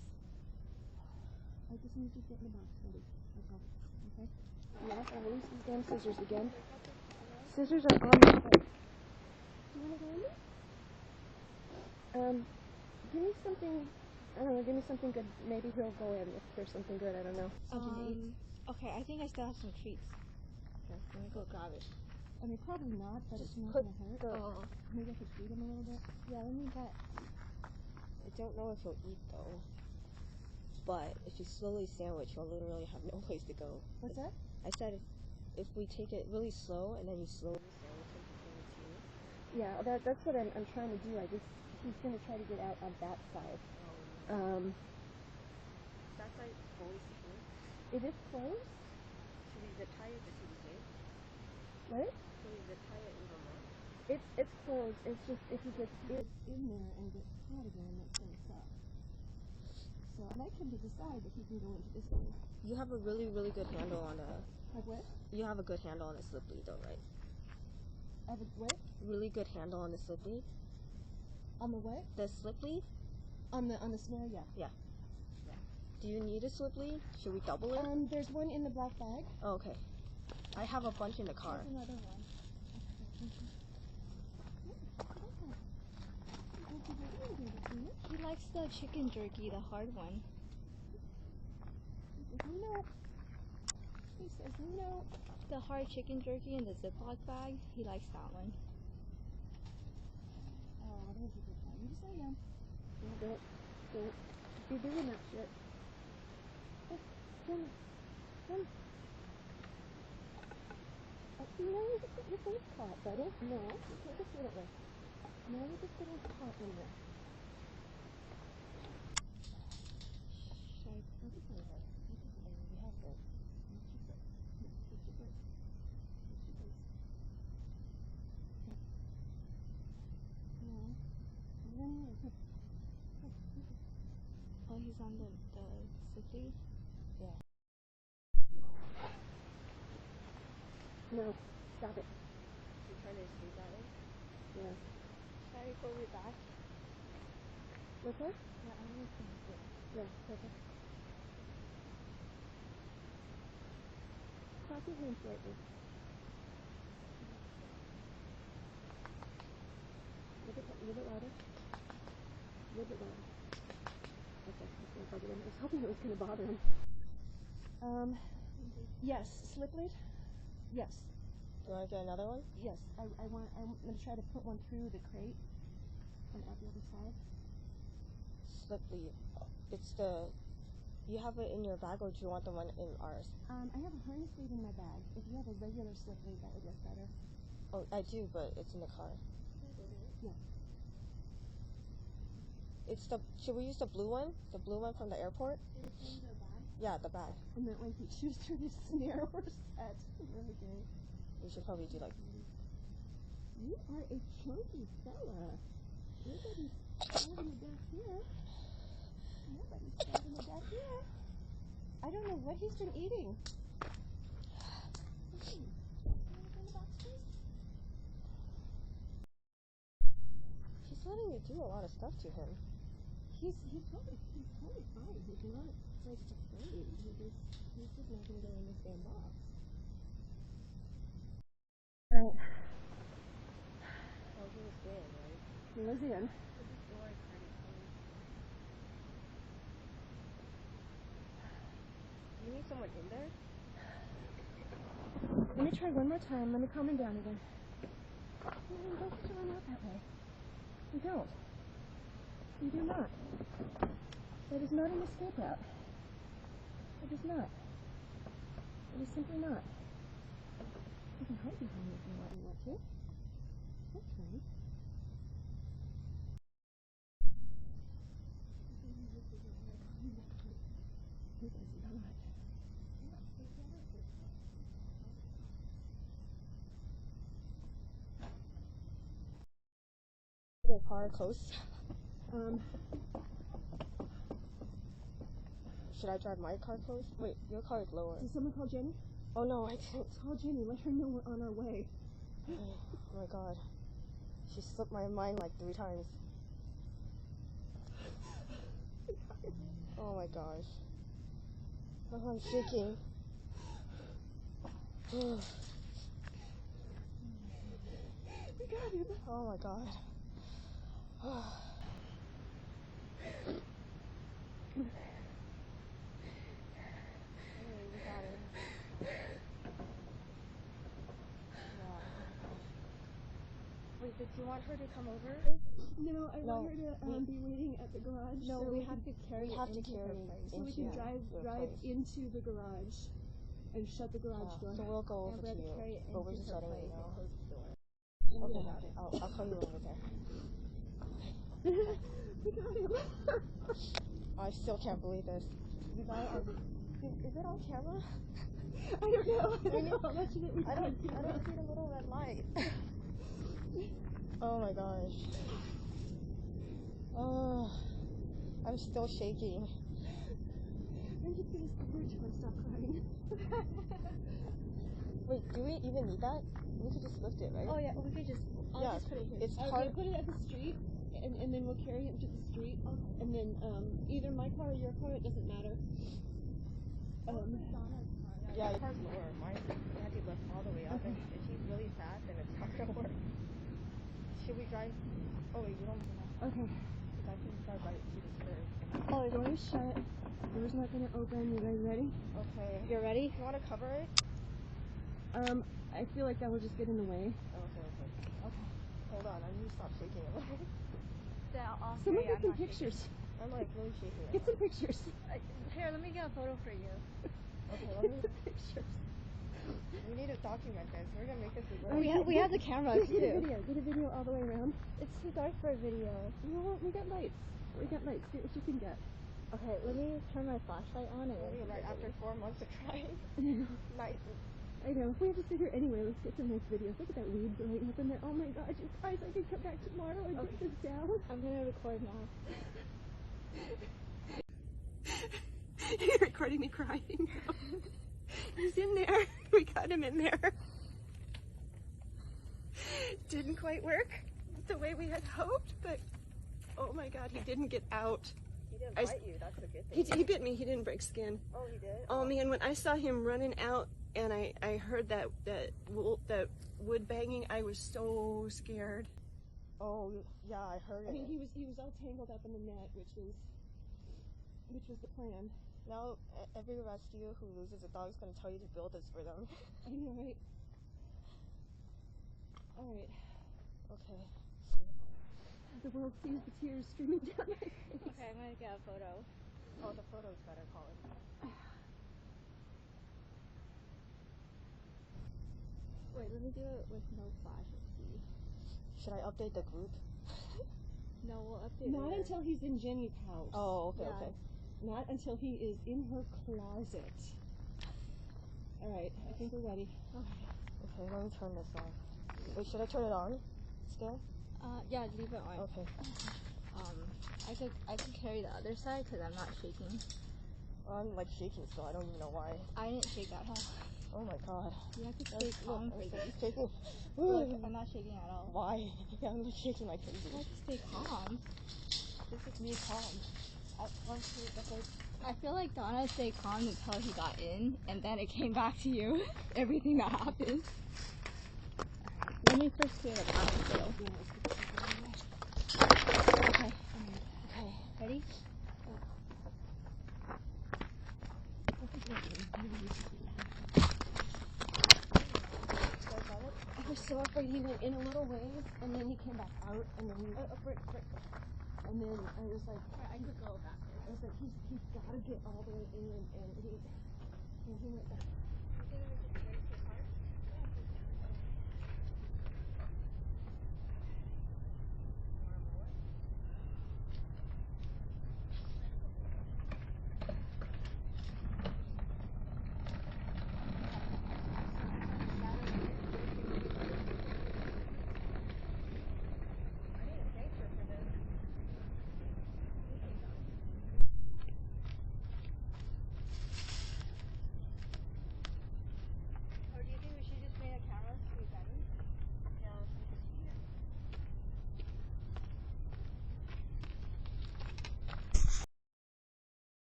I just need you to get in the box, buddy. That's all. Okay? Now I'll release these damn scissors again. Scissors are on my plate. Do you want to go in there? Give me something, I don't know, give me something good. Maybe he'll go in if there's something good, I don't know. Something to eat. Okay, I think I still have some treats. Okay, let me go grab it. I mean, probably not, but Just it's not put going to hurt. Oh. Maybe I could feed him a little bit. Yeah, let me get. I don't know if he'll eat though. But if you slowly sandwich, you'll literally have no place to go. What's that? I said if we take it really slow and then you slowly sandwich him between the two. Yeah, that's what I'm trying to do. He's going to try to get out on that side. That side fully secured. It is closed? Should we zip tie it just to be safe? What? Should we zip tie it even more? It's closed. It's just if he gets in there and gets caught again, that's going to suck. So I'd like him to decide that he can go into this one. You have a really, really good handle on a... Like what? You have a good handle on a slip lead though, right? I have a what? Really good handle on the slip lead. On the what? The slip lead? On the snare, yeah. Yeah. Do you need a slip lead? Should we double it? There's one in the black bag. Oh, okay. I have a bunch in the car. There's another one. He likes the chicken jerky, the hard one. No. He says no. The hard chicken jerky in the Ziploc bag, he likes that one. Oh, there's a good one. You just say no. Don't be doing that shit. Come. No, you just get your face caught, buddy. No, you can't just get it way. No, you're just getting caught in there. Should I This is over. We have this. It's your face. No. Oh, he's on the slip lead? Yeah. No, stop it. You trying to escape that way? Yeah. Should I go it back? Okay? Yeah, I want to finish it. Yeah, perfect. Rock your hand slightly. A little bit louder. A little bit louder. Okay, that's gonna bother him. I was hoping it was gonna bother him. Yes, slip lead? Yes. Do you want to get another one? Yes, I'm gonna try to put one through the crate and out the other side. Slip lead. It's the... You have it in your bag, or do you want the one in ours? I have a harness lead in my bag. If you have a regular slip lead, that would work better. Oh, I do, but it's in the car. Yeah. It's the... Should we use the blue one? The blue one from the airport? It's in the bag? Yeah, the bag. And that way if you choose to this snare, we're set. Really good. We should probably do like... You are a chunky fella. Nobody's starving to death here. Nobody's starving to death here. I don't know what he's been eating. She's letting you do a lot of stuff to him. He's totally fine. He's not like afraid. He's just not gonna go in the same box. Alright. Oh, he was in, right? He was in. This door is pretty closed. You need someone in there? Let me try one more time. Let me calm him down again. You don't have to run out that way. You don't. You do not. That is not an escape route. It is not. It is simply not. You can hide behind me if you want to. That's fine. He does not. The car close. Should I drive my car close? Wait, your car is lower. Did someone call Jenny? Oh no, I didn't. Call Jenny. Let her know we're on our way. Oh my god. She slipped my mind like 3 times. Oh my gosh. Oh, I'm shaking. We got him. Oh my god. We got it. Wow. Wait, did you want her to come over? No, I want her to be waiting at the garage. No, so we have to carry it into her her place. place. So we can Into drive your drive place. into the garage and shut the garage door. So we'll go over And we to have to you, carry it but we're into just her letting place you know. and close the door. Okay, I'll call you when we're there. We got him. I still can't believe this. You guys are... Is it on camera? I don't know. I don't see the little red light. Oh my gosh. Oh, I'm still shaking. I'm just gonna start till I stop crying. Wait, do we even need that? We could just lift it, right? Oh yeah, we could just. I'll just put it here. It's Okay, hard. put it at the street, and then we'll carry him to the street, and then either my car or your car, it doesn't matter. Donna's car. Yeah, your car's lower. Mine, I had to lift all the way up, and if she's really fast, then it's not gonna work. Should we drive? Oh wait, you don't have to. Okay. Because I can drive right to this curve. Oh, the door is shut. Door's not gonna open. You guys ready? Okay. You're ready? You want to cover it? I feel like that will just get in the way. Okay. Hold on, I need to stop shaking a little. Someone get some pictures. I'm like really shaking. Get some pictures. Here, let me get a photo for you. Okay, let me. Pictures. We need to document this. We're gonna make this a We have the cameras Get a too. video. Get a video all the way around. It's too dark for a video. Well, we got lights. We got lights. See what you can get. Okay, let me turn my flashlight on and Maybe right after 4 months of trying. Nice. I know. We have to sit here anyway. Let's get some nice videos. Look at that weed blowing up in there. Oh my god, you guys, I can come back tomorrow and take this down. I'm gonna record now. You're recording me crying. He's in there. We got him in there. Didn't quite work the way we had hoped, but oh my god, he didn't get out. He didn't bite you. That's a good thing. He bit me. He didn't break skin. Oh, he did? Oh man, when I saw him running out and I heard that wood banging. I was so scared. Oh, yeah, I heard I mean, it. he was all tangled up in the net, which was the plan. Now, every rescue who loses a dog is going to tell you to build this for them. I know, right? All right. Okay. The world sees the tears streaming down my face. Okay, I'm gonna get a photo. Oh, the photo's better, Colin. Wait, let me do it with no flash and see. Should I update the group? No, we'll update Not later. until he's in Jenny's house. Oh, okay, Yeah. okay. Not until he is in her closet. All right, I think we're ready. Okay, let me turn this off. Wait, should I turn it on still? Yeah, leave it on. Okay. I could carry the other side because I'm not shaking. I'm like shaking still. I don't even know why. I didn't shake at all. Oh my god. You have to stay calm for this. Shaking. Look, I'm not shaking at all. Why? I'm like shaking like crazy. You have to stay calm. This is me calm. I feel like Donna stayed calm until he got in, and then it came back to you. Everything that happened. Alright, let me first clear the bathroom though. Okay. Okay. Ready? I was so afraid he went in a little ways, and then he came back out, and then and then I was like, I could go back there. I was like, he's got to get all the way in, and he went back.